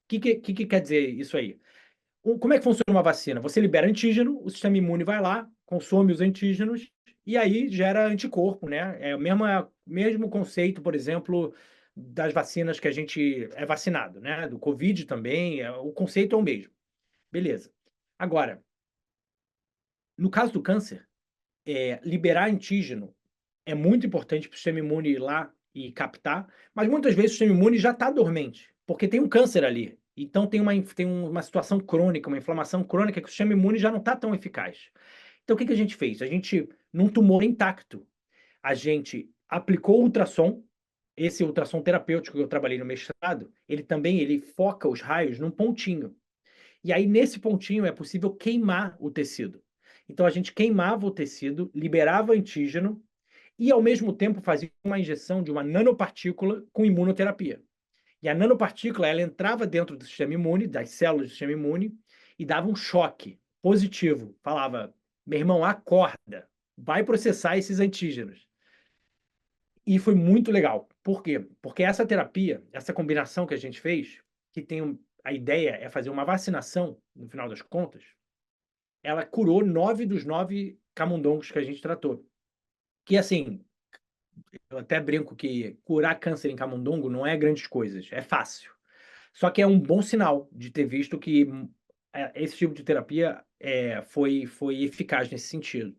que quer dizer isso aí? Como é que funciona uma vacina? Você libera antígeno, o sistema imune vai lá, consome os antígenos e aí gera anticorpo, né? É o mesmo conceito, por exemplo, das vacinas que a gente é vacinado, né? Do Covid também, o conceito é o mesmo. Beleza. Agora, no caso do câncer, liberar antígeno é muito importante para o sistema imune ir lá e captar, mas muitas vezes o sistema imune já está dormente, porque tem um câncer ali. Então tem uma situação crônica, uma inflamação crônica que o sistema imune já não está tão eficaz. Então o que a gente fez? A gente, num tumor intacto, a gente aplicou ultrassom, esse ultrassom terapêutico que eu trabalhei no mestrado, ele foca os raios num pontinho. E aí, nesse pontinho, é possível queimar o tecido. Então, a gente queimava o tecido, liberava antígeno, e, ao mesmo tempo, fazia uma injeção de uma nanopartícula com imunoterapia. E a nanopartícula, ela entrava dentro do sistema imune, das células do sistema imune, e dava um choque positivo. Falava, meu irmão, acorda, vai processar esses antígenos. E foi muito legal. Por quê? Porque essa terapia, essa combinação que a gente fez, que tem a ideia é fazer uma vacinação, no final das contas, ela curou 9 dos 9 camundongos que a gente tratou. Que, assim, eu até brinco que curar câncer em camundongo não é grandes coisas, é fácil. Só que é um bom sinal de ter visto que esse tipo de terapia foi eficaz nesse sentido.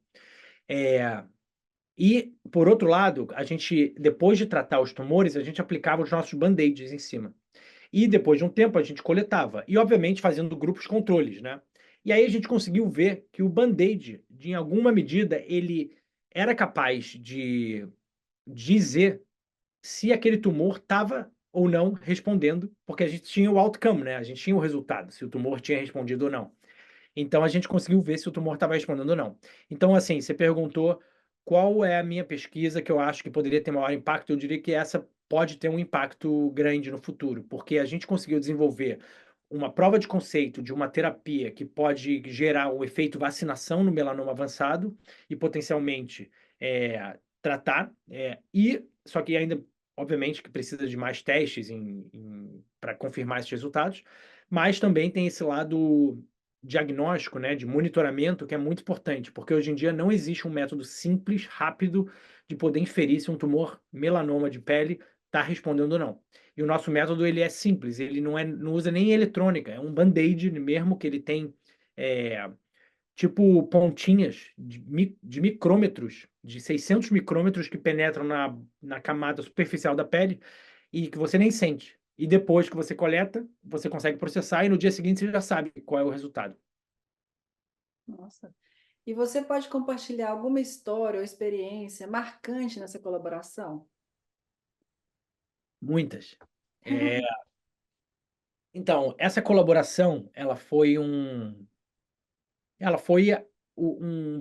E, por outro lado, a gente, depois de tratar os tumores, a gente aplicava os nossos band-aids em cima. E depois de um tempo a gente coletava. E, obviamente, fazendo grupos controles, né? E aí a gente conseguiu ver que o band-aid, em alguma medida, ele era capaz de dizer se aquele tumor estava ou não respondendo, porque a gente tinha o outcome, né? A gente tinha o resultado, se o tumor tinha respondido ou não. Então a gente conseguiu ver se o tumor estava respondendo ou não. Então, assim, você perguntou qual é a minha pesquisa que eu acho que poderia ter maior impacto. Eu diria que essa pode ter um impacto grande no futuro, porque a gente conseguiu desenvolver uma prova de conceito de uma terapia que pode gerar o efeito vacinação no melanoma avançado e potencialmente tratar, e só que ainda, obviamente, que precisa de mais testes para confirmar esses resultados, mas também tem esse lado diagnóstico, né, de monitoramento, que é muito importante, porque hoje em dia não existe um método simples, rápido, de poder inferir se um tumor melanoma de pele está respondendo ou não. E o nosso método ele é simples, ele não usa nem eletrônica, é um band-aid mesmo, que ele tem tipo pontinhas de micrômetros, de 600 micrômetros que penetram na camada superficial da pele e que você nem sente. E depois que você coleta, você consegue processar e no dia seguinte você já sabe qual é o resultado. Nossa. E você pode compartilhar alguma história ou experiência marcante nessa colaboração? Muitas. Então, essa colaboração, ela foi um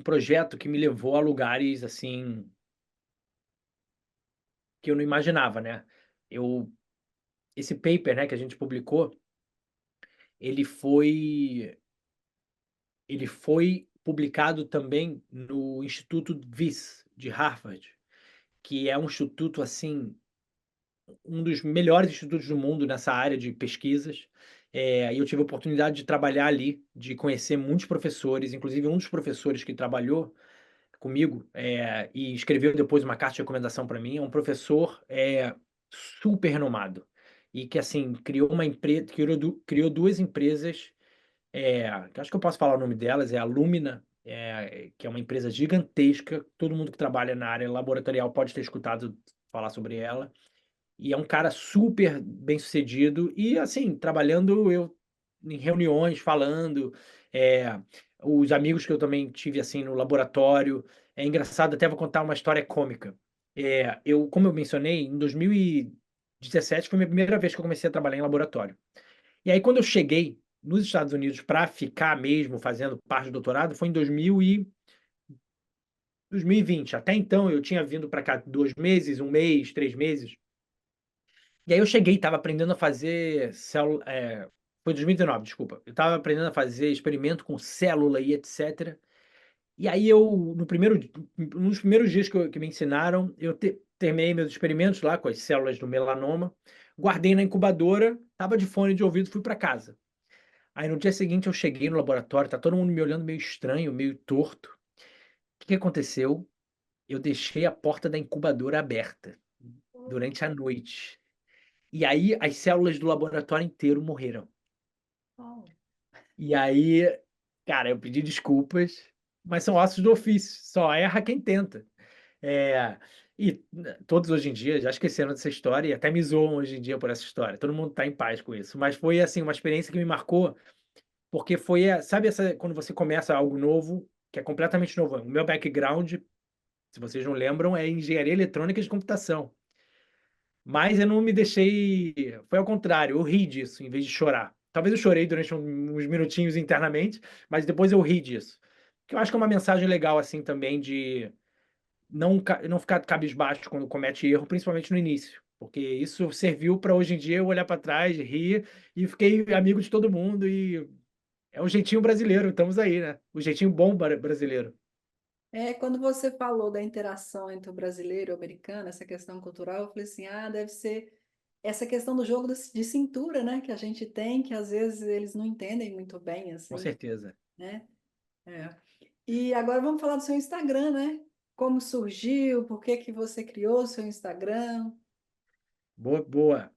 projeto que me levou a lugares assim que eu não imaginava, né? Esse paper, né, que a gente publicou, ele foi ele foi publicado também no Instituto Wyss de Harvard, que é um instituto assim, um dos melhores institutos do mundo nessa área de pesquisas. E eu tive a oportunidade de trabalhar ali, de conhecer muitos professores, inclusive um dos professores que trabalhou comigo e escreveu depois uma carta de recomendação para mim, é um professor super renomado e que assim criou uma empresa, criou duas empresas, que acho que eu posso falar o nome delas, é a Lumina, que é uma empresa gigantesca, todo mundo que trabalha na área laboratorial pode ter escutado falar sobre ela, e é um cara super bem-sucedido e, assim, trabalhando eu em reuniões, falando, os amigos que eu também tive, assim, no laboratório. É engraçado, até vou contar uma história cômica. Como eu mencionei, em 2017 foi a minha primeira vez que eu comecei a trabalhar em laboratório. E aí, quando eu cheguei nos Estados Unidos para ficar mesmo fazendo parte do doutorado, foi em 2020. Até então, eu tinha vindo para cá 2 meses, 1 mês, 3 meses. E aí eu cheguei, estava aprendendo a fazer célula. Foi 2019, desculpa. Eu estava aprendendo a fazer experimento com célula e etc. E aí nos primeiros dias que me ensinaram, eu terminei meus experimentos lá com as células do melanoma, guardei na incubadora, estava de fone de ouvido, fui para casa. Aí no dia seguinte eu cheguei no laboratório, tá todo mundo me olhando meio estranho, meio torto. O que que aconteceu? Eu deixei a porta da incubadora aberta durante a noite. E aí as células do laboratório inteiro morreram. Oh. E aí, cara, eu pedi desculpas, mas são ossos do ofício, só erra quem tenta. Todos hoje em dia já esqueceram dessa história e até me zoam hoje em dia por essa história. Todo mundo está em paz com isso. Mas foi assim uma experiência que me marcou, porque foi, sabe quando você começa algo novo, que é completamente novo. O meu background, se vocês não lembram, é engenharia eletrônica de computação. Mas eu não me deixei. Foi ao contrário, eu ri disso em vez de chorar. Talvez eu chorei durante uns minutinhos internamente, mas depois eu ri disso. Que eu acho que é uma mensagem legal, assim, também não ficar cabisbaixo quando comete erro, principalmente no início, porque isso serviu para hoje em dia eu olhar para trás, rir e fiquei amigo de todo mundo e é o jeitinho brasileiro, estamos aí, né? O jeitinho bom brasileiro. Quando você falou da interação entre o brasileiro e o americano, essa questão cultural, eu falei assim, deve ser essa questão do jogo de cintura, né, que a gente tem, que às vezes eles não entendem muito bem, Com assim, certeza. né? É. E agora vamos falar do seu Instagram, né? Como surgiu, por que que você criou o seu Instagram? Boa, boa.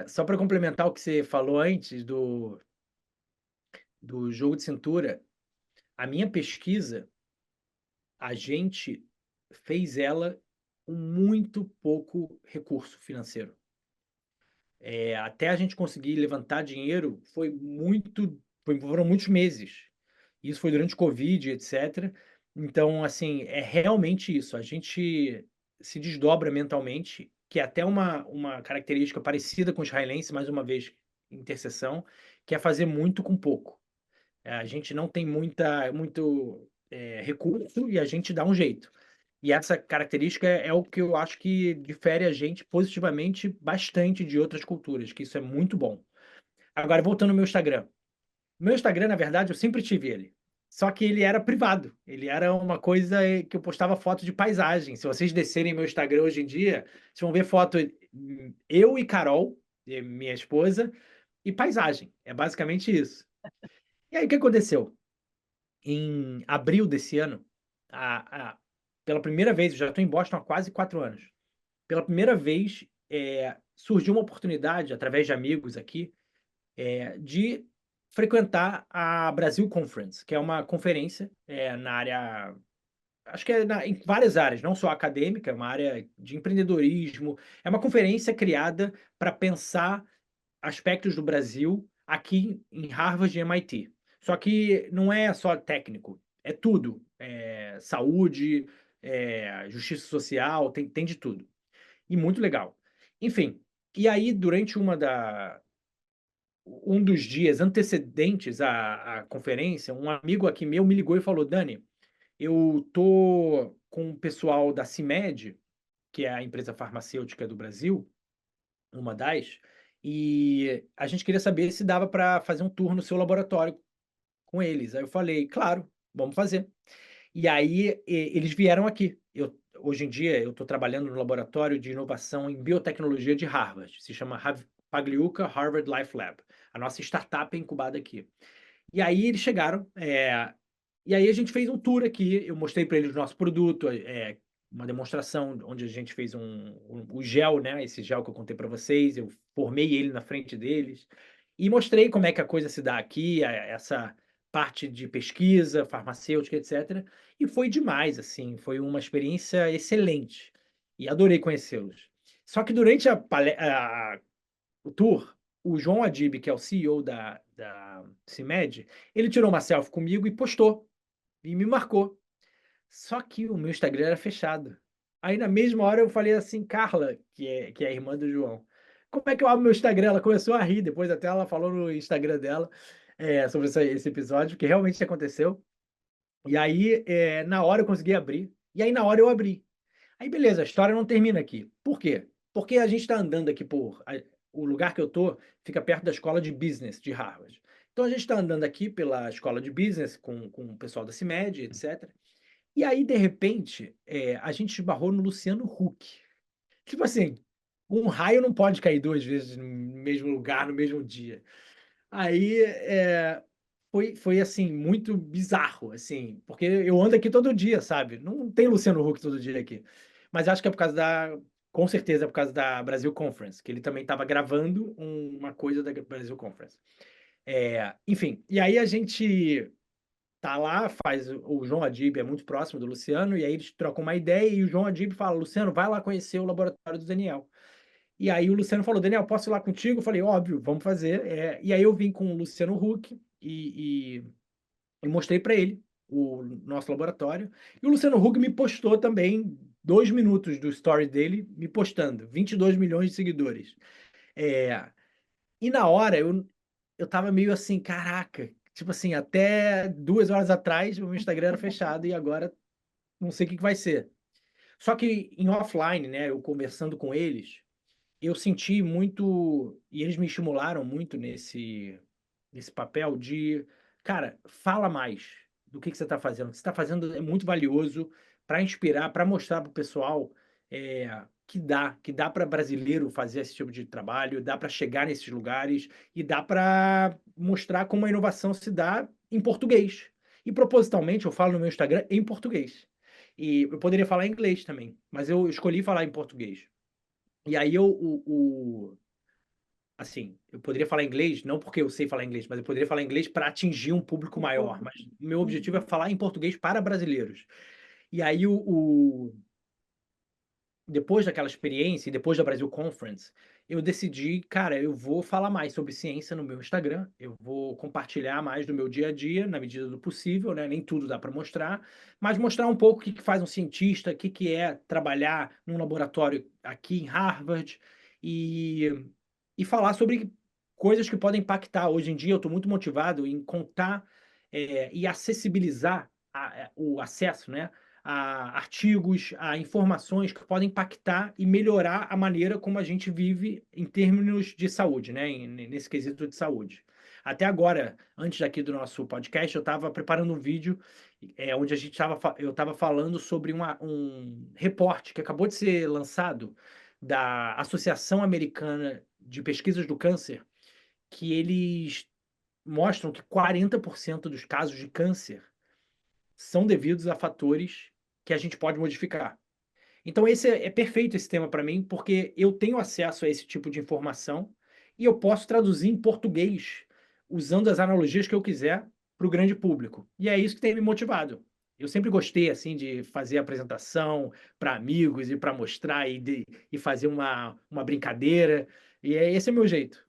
Só para complementar o que você falou antes do jogo de cintura, a minha pesquisa, a gente fez ela com muito pouco recurso financeiro. Até a gente conseguir levantar dinheiro foram muitos meses. Isso foi durante o Covid, etc. Então, assim, é realmente isso. A gente se desdobra mentalmente, que é até uma característica parecida com o israelense, mais uma vez, interseção, que é fazer muito com pouco. A gente não tem muito recurso e a gente dá um jeito. E essa característica é o que eu acho que difere a gente positivamente bastante de outras culturas, que isso é muito bom. Agora, voltando ao meu Instagram. Meu Instagram, na verdade, eu sempre tive ele. Só que ele era privado. Ele era uma coisa que eu postava foto de paisagem. Se vocês descerem meu Instagram hoje em dia, vocês vão ver foto eu e Carol, minha esposa, e paisagem. É basicamente isso. E aí, o que aconteceu? Em abril desse ano, pela primeira vez, eu já estou em Boston há quase 4 anos. Pela primeira vez, surgiu uma oportunidade, através de amigos aqui, de frequentar a Brasil Conference, que é uma conferência na área, acho que em várias áreas, não só acadêmica, é uma área de empreendedorismo. É uma conferência criada para pensar aspectos do Brasil aqui em Harvard e MIT. Só que não é só técnico, é tudo. Saúde, justiça social, tem de tudo. E muito legal. Enfim, e aí durante um dos dias antecedentes à conferência, um amigo aqui meu me ligou e falou: Dani, eu tô com o pessoal da CIMED, que é a empresa farmacêutica do Brasil, uma das, e a gente queria saber se dava para fazer um tour no seu laboratório com eles. Aí eu falei, claro, vamos fazer. E aí eles vieram aqui. Hoje em dia eu estou trabalhando no laboratório de inovação em biotecnologia de Harvard. Se chama Pagliuca Harvard Life Lab. A nossa startup é incubada aqui. E aí eles chegaram, e aí a gente fez um tour aqui. Eu mostrei para eles o nosso produto, uma demonstração onde a gente fez o gel, né? Esse gel que eu contei para vocês. Eu formei ele na frente deles e mostrei como é que a coisa se dá aqui, essa parte de pesquisa, farmacêutica, etc. E foi demais, assim, foi uma experiência excelente e adorei conhecê-los. Só que durante o tour, o João Adib, que é o CEO da CIMED, ele tirou uma selfie comigo e postou, e me marcou. Só que o meu Instagram era fechado. Aí na mesma hora eu falei assim, Carla, que é a irmã do João, como é que eu abro meu Instagram? Ela começou a rir, depois até ela falou no Instagram dela sobre esse episódio, que realmente aconteceu. E aí, na hora eu consegui abrir, e aí na hora eu abri. Aí beleza, a história não termina aqui. Por quê? Porque a gente está andando aqui o lugar que eu tô fica perto da escola de business de Harvard. Então a gente está andando aqui pela escola de business com o pessoal da CIMED, etc. E aí, de repente, a gente esbarrou no Luciano Huck. Tipo assim, um raio não pode cair 2 vezes no mesmo lugar, no mesmo dia. Aí foi assim, muito bizarro, assim, porque eu ando aqui todo dia, sabe? Não tem Luciano Huck todo dia aqui. Mas acho que é por causa com certeza é por causa da Brasil Conference, que ele também estava gravando uma coisa da Brasil Conference. Enfim, e aí a gente tá lá, o João Adib é muito próximo do Luciano, e aí eles trocam uma ideia e o João Adib fala, Luciano, vai lá conhecer o laboratório do Daniel. E aí o Luciano falou, Daniel, posso ir lá contigo? Eu falei, óbvio, vamos fazer. E aí eu vim com o Luciano Huck e mostrei para ele o nosso laboratório. E o Luciano Huck me postou também 2 minutos do story dele, me postando, 22 milhões de seguidores. E na hora eu tava meio assim, caraca, tipo assim, até 2 horas atrás o meu Instagram era fechado e agora não sei o que vai ser. Só que em offline, né, eu conversando com eles, eu senti muito, e eles me estimularam muito nesse papel de, cara, fala mais do que você está fazendo. O que você está fazendo é muito valioso para inspirar, para mostrar para o pessoal que dá para brasileiro fazer esse tipo de trabalho, dá para chegar nesses lugares e dá para mostrar como a inovação se dá em português. E propositalmente eu falo no meu Instagram em português. E eu poderia falar em inglês também, mas eu escolhi falar em português. E aí assim, eu poderia falar inglês, não porque eu sei falar inglês, mas eu poderia falar inglês para atingir um público O maior. público. Mas o meu objetivo é Uhum. falar em português para brasileiros. E aí, depois daquela experiência e depois da Brasil Conference, eu decidi, cara, eu vou falar mais sobre ciência no meu Instagram, eu vou compartilhar mais do meu dia a dia, na medida do possível, né? Nem tudo dá para mostrar, mas mostrar um pouco o que que faz um cientista, o que que é trabalhar num laboratório aqui em Harvard e, e falar sobre coisas que podem impactar. Hoje em dia, eu estou muito motivado em contar e acessibilizar o acesso, né? A artigos, a informações que podem impactar e melhorar a maneira como a gente vive em termos de saúde, né? Nesse quesito de saúde. Até agora, antes aqui do nosso podcast, eu estava preparando um vídeo onde eu estava falando sobre um reporte que acabou de ser lançado da Associação Americana de Pesquisas do Câncer, que eles mostram que 40% dos casos de câncer são devidos a fatores que a gente pode modificar. Então, esse é perfeito esse tema para mim, porque eu tenho acesso a esse tipo de informação e eu posso traduzir em português, usando as analogias que eu quiser para o grande público. E é isso que tem me motivado. Eu sempre gostei assim de fazer apresentação para amigos e para mostrar e fazer uma brincadeira. E esse é o meu jeito.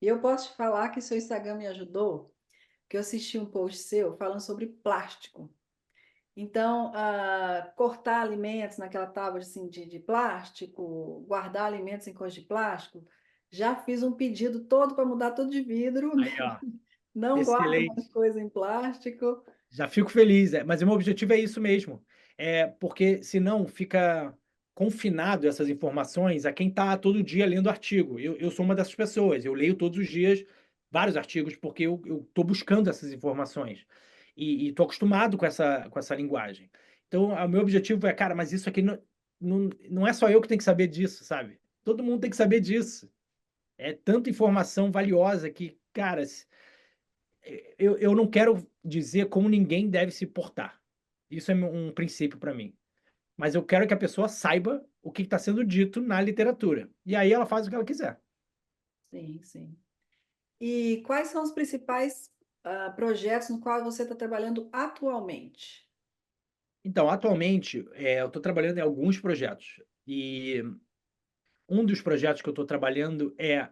E eu posso te falar que seu Instagram me ajudou, que eu assisti um post seu falando sobre plástico. Então, cortar alimentos naquela tábua assim, de plástico, guardar alimentos em coisas de plástico, já fiz um pedido todo para mudar tudo de vidro, Aí, ó, não guardo mais excelente. coisa em plástico. Já fico feliz, mas o meu objetivo é isso mesmo. Porque senão fica confinado essas informações a quem está todo dia lendo artigo. Eu sou uma dessas pessoas, eu leio todos os dias vários artigos porque eu estou buscando essas informações e estou acostumado com essa linguagem. Então, o meu objetivo é, cara, mas isso aqui não é só eu que tenho que saber disso, sabe? Todo mundo tem que saber disso. É tanta informação valiosa que, cara, eu não quero dizer como ninguém deve se portar. Isso é um princípio para mim. Mas eu quero que a pessoa saiba o que está sendo dito na literatura. E aí ela faz o que ela quiser. Sim, sim. E quais são os principais projetos no qual você está trabalhando atualmente? Então, atualmente, eu estou trabalhando em alguns projetos. E um dos projetos que eu estou trabalhando é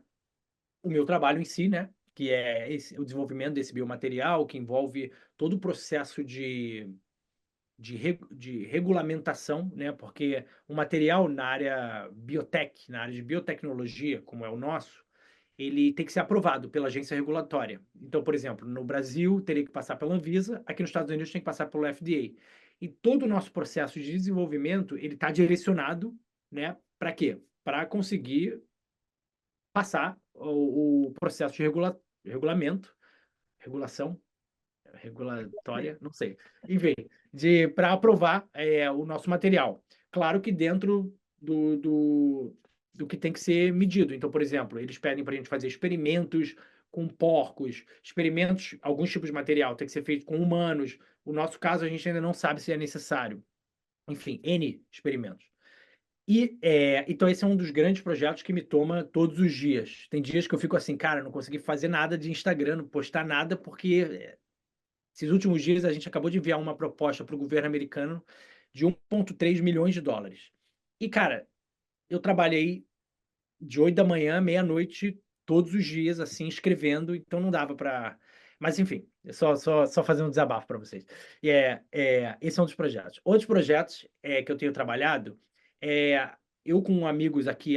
o meu trabalho em si, né? Que é o desenvolvimento desse biomaterial, que envolve todo o processo de regulamentação, né? Porque o material na área biotech, na área de biotecnologia, como é o nosso, ele tem que ser aprovado pela agência regulatória. Então, por exemplo, no Brasil teria que passar pela Anvisa, aqui nos Estados Unidos tem que passar pelo FDA. E todo o nosso processo de desenvolvimento, ele está direcionado, né? Para quê? Para conseguir passar o processo de regulamento, regulação, regulatória, não sei. Enfim, para aprovar o nosso material. Claro que dentro do que tem que ser medido. Então, por exemplo, eles pedem para a gente fazer experimentos com porcos, experimentos, alguns tipos de material tem que ser feito com humanos. No nosso caso, a gente ainda não sabe se é necessário. Enfim, N experimentos. Então, esse é um dos grandes projetos que me toma todos os dias. Tem dias que eu fico assim, cara, não consegui fazer nada de Instagram, não postar nada, porque esses últimos dias, a gente acabou de enviar uma proposta para o governo americano de 1,3 milhões de dólares. E, cara, eu trabalhei de 8 da manhã, meia-noite, todos os dias, assim, escrevendo, então não dava para. Mas, enfim, é só fazer um desabafo para vocês. Esse é um dos projetos. Outros projetos que eu tenho trabalhado, é, eu com amigos aqui,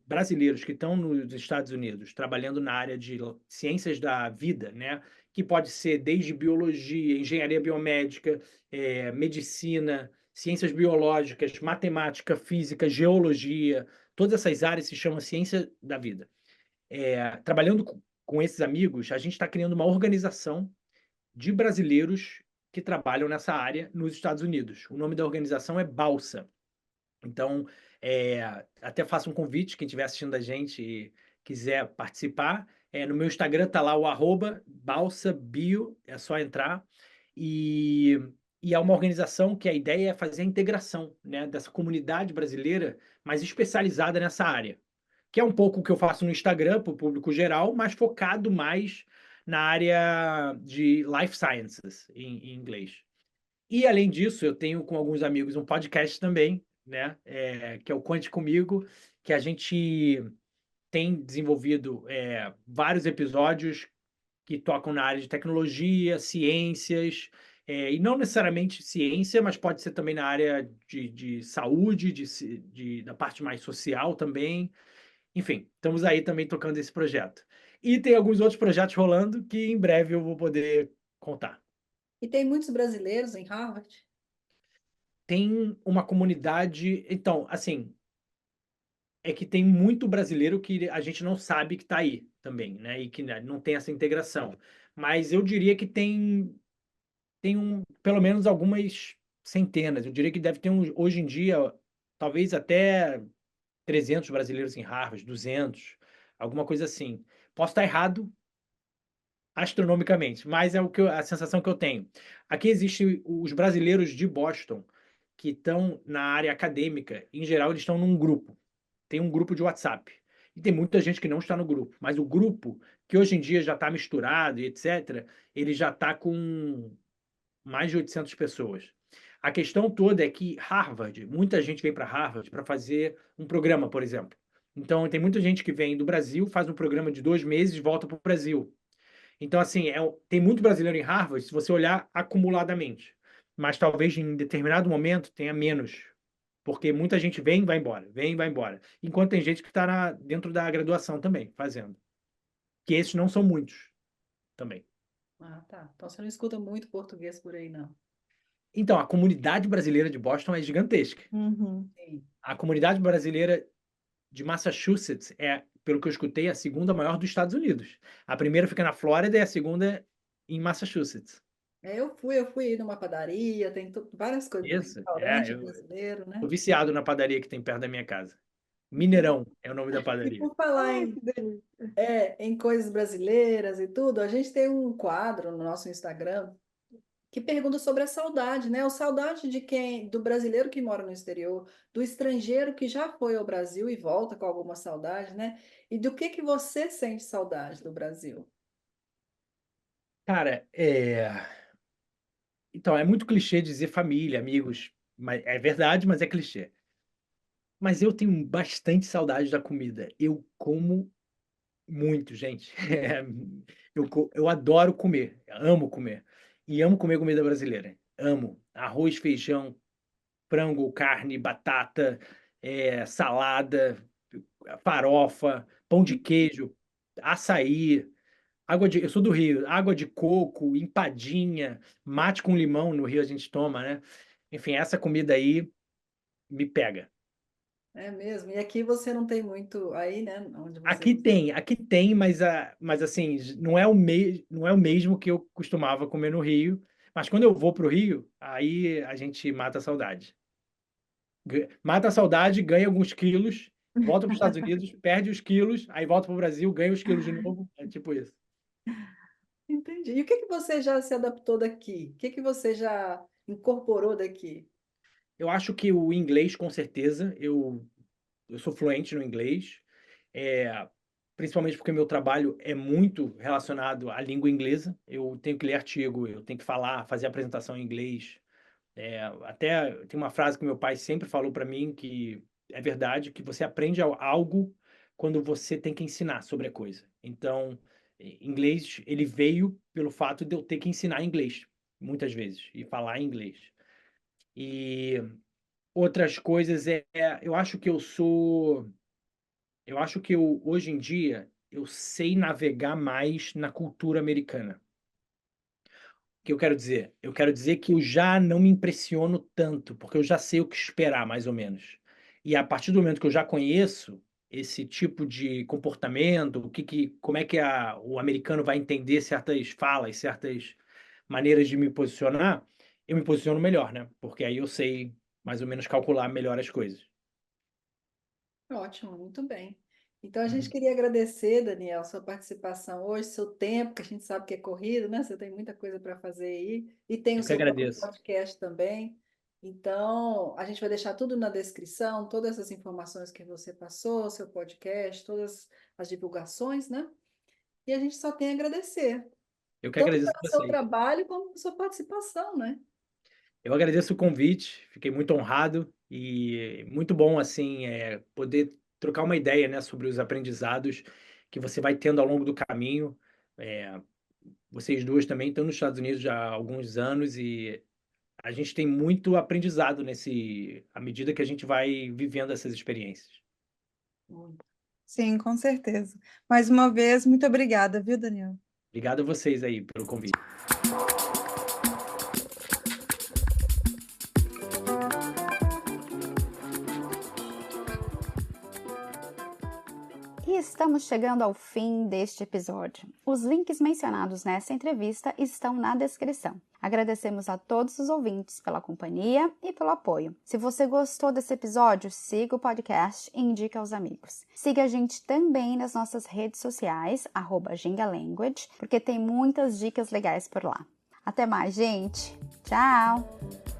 brasileiros que estão nos Estados Unidos, trabalhando na área de ciências da vida, né? Que pode ser desde biologia, engenharia biomédica, medicina, ciências biológicas, matemática, física, geologia, todas essas áreas se chamam ciência da vida. Trabalhando com esses amigos, a gente está criando uma organização de brasileiros que trabalham nessa área nos Estados Unidos. O nome da organização é Balsa. Então, até faço um convite, quem estiver assistindo a gente e quiser participar. No meu Instagram está lá o @balsabio, é só entrar. E, e é uma organização que a ideia é fazer a integração, né, dessa comunidade brasileira mais especializada nessa área, que é um pouco o que eu faço no Instagram para o público geral, mas focado mais na área de life sciences, em inglês. E, além disso, eu tenho com alguns amigos um podcast também, né? Que é o Conte Comigo, que a gente tem desenvolvido vários episódios que tocam na área de tecnologia, ciências, e não necessariamente ciência, mas pode ser também na área de saúde, da parte mais social também. Enfim, estamos aí também tocando esse projeto. E tem alguns outros projetos rolando que em breve eu vou poder contar. E tem muitos brasileiros em Harvard? Tem uma comunidade. Então, assim, é que tem muito brasileiro que a gente não sabe que está aí também, né? E que, né, não tem essa integração. Mas eu diria que tem pelo menos algumas centenas. Eu diria que deve ter hoje em dia, talvez até 300 brasileiros em Harvard, 200, alguma coisa assim. Posso estar errado astronomicamente, mas é a sensação que eu tenho. Aqui existem os brasileiros de Boston que estão na área acadêmica. Em geral, eles estão num grupo. Tem um grupo de WhatsApp. E tem muita gente que não está no grupo. Mas o grupo, que hoje em dia já está misturado e etc., ele já está com mais de 800 pessoas. A questão toda é que Harvard, muita gente vem para Harvard para fazer um programa, por exemplo. Então, tem muita gente que vem do Brasil, faz um programa de 2 meses e volta para o Brasil. Então, assim, tem muito brasileiro em Harvard, se você olhar acumuladamente. Mas talvez em determinado momento tenha menos. Porque muita gente vem e vai embora. Enquanto tem gente que está dentro da graduação também, fazendo. Que esses não são muitos também. Ah, tá. Então você não escuta muito português por aí, não. Então, a comunidade brasileira de Boston é gigantesca. Uhum. Sim. A comunidade brasileira de Massachusetts é, pelo que eu escutei, a segunda maior dos Estados Unidos. A primeira fica na Flórida e a segunda em Massachusetts. Eu fui ir numa padaria, tem várias coisas, um Isso, restaurante eu brasileiro, né? tô viciado na padaria que tem perto da minha casa. Mineirão é o nome da E padaria. por falar Ai, que delícia. em coisas brasileiras e tudo, a gente tem um quadro no nosso Instagram que pergunta sobre a saudade, né? A saudade de quem, do brasileiro que mora no exterior, do estrangeiro que já foi ao Brasil e volta com alguma saudade, né? E do que você sente saudade do Brasil? Cara, então é muito clichê dizer família, amigos, mas é verdade, mas é clichê. Mas eu tenho bastante saudade da comida. Eu como muito, gente. Eu adoro comer, amo comer. E amo comer comida brasileira. Amo. Arroz, feijão, frango, carne, batata, salada, farofa, pão de queijo, açaí, eu sou do Rio, água de coco, empadinha, mate com limão, no Rio a gente toma, né? Enfim, essa comida aí me pega. É mesmo? E aqui você não tem muito aí, né? Onde você. Aqui tem, mas assim, não é o mesmo que eu costumava comer no Rio. Mas quando eu vou pro Rio, aí a gente mata a saudade. Mata a saudade, ganha alguns quilos, volta para os Estados Unidos, perde os quilos, aí volta para o Brasil, ganha os quilos de novo. É tipo isso. Entendi. E o que você já se adaptou daqui? O que você já incorporou daqui? Eu acho que o inglês, com certeza, eu sou fluente no inglês, é, principalmente porque meu trabalho é muito relacionado à língua inglesa. Eu tenho que ler artigo, eu tenho que falar, fazer apresentação em inglês. Até tem uma frase que meu pai sempre falou para mim que é verdade, que você aprende algo quando você tem que ensinar sobre a coisa. Então, inglês, ele veio pelo fato de eu ter que ensinar inglês, muitas vezes, e falar inglês. E outras coisas eu acho que hoje em dia, eu sei navegar mais na cultura americana. que eu quero dizer? Eu quero dizer que eu já não me impressiono tanto, porque eu já sei o que esperar, mais ou menos. E a partir do momento que eu já conheço esse tipo de comportamento, como é que o americano vai entender certas falas, certas maneiras de me posicionar, eu me posiciono melhor, né? Porque aí eu sei mais ou menos calcular melhor as coisas. Ótimo, muito bem. Então, a gente Uhum. queria agradecer, Daniel, sua participação hoje, seu tempo, que a gente sabe que é corrido, né? Você tem muita coisa para fazer aí, e tem o Eu que seu próprio agradeço. podcast também. Então, a gente vai deixar tudo na descrição, todas essas informações que você passou, seu podcast, todas as divulgações, né? E a gente só tem a agradecer, Eu que tanto agradeço pelo seu vocês. trabalho como pela sua participação, né? Eu agradeço o convite, fiquei muito honrado e muito bom assim poder trocar uma ideia, né, sobre os aprendizados que você vai tendo ao longo do caminho. É, vocês duas também estão nos Estados Unidos já há alguns anos e a gente tem muito aprendizado à medida que a gente vai vivendo essas experiências. Sim, com certeza. Mais uma vez, muito obrigada, viu, Daniel? Obrigado a vocês aí pelo convite. E estamos chegando ao fim deste episódio. Os links mencionados nessa entrevista estão na descrição. Agradecemos a todos os ouvintes pela companhia e pelo apoio. Se você gostou desse episódio, siga o podcast e indique aos amigos. Siga a gente também nas nossas redes sociais, @gingalanguage, porque tem muitas dicas legais por lá. Até mais, gente! Tchau!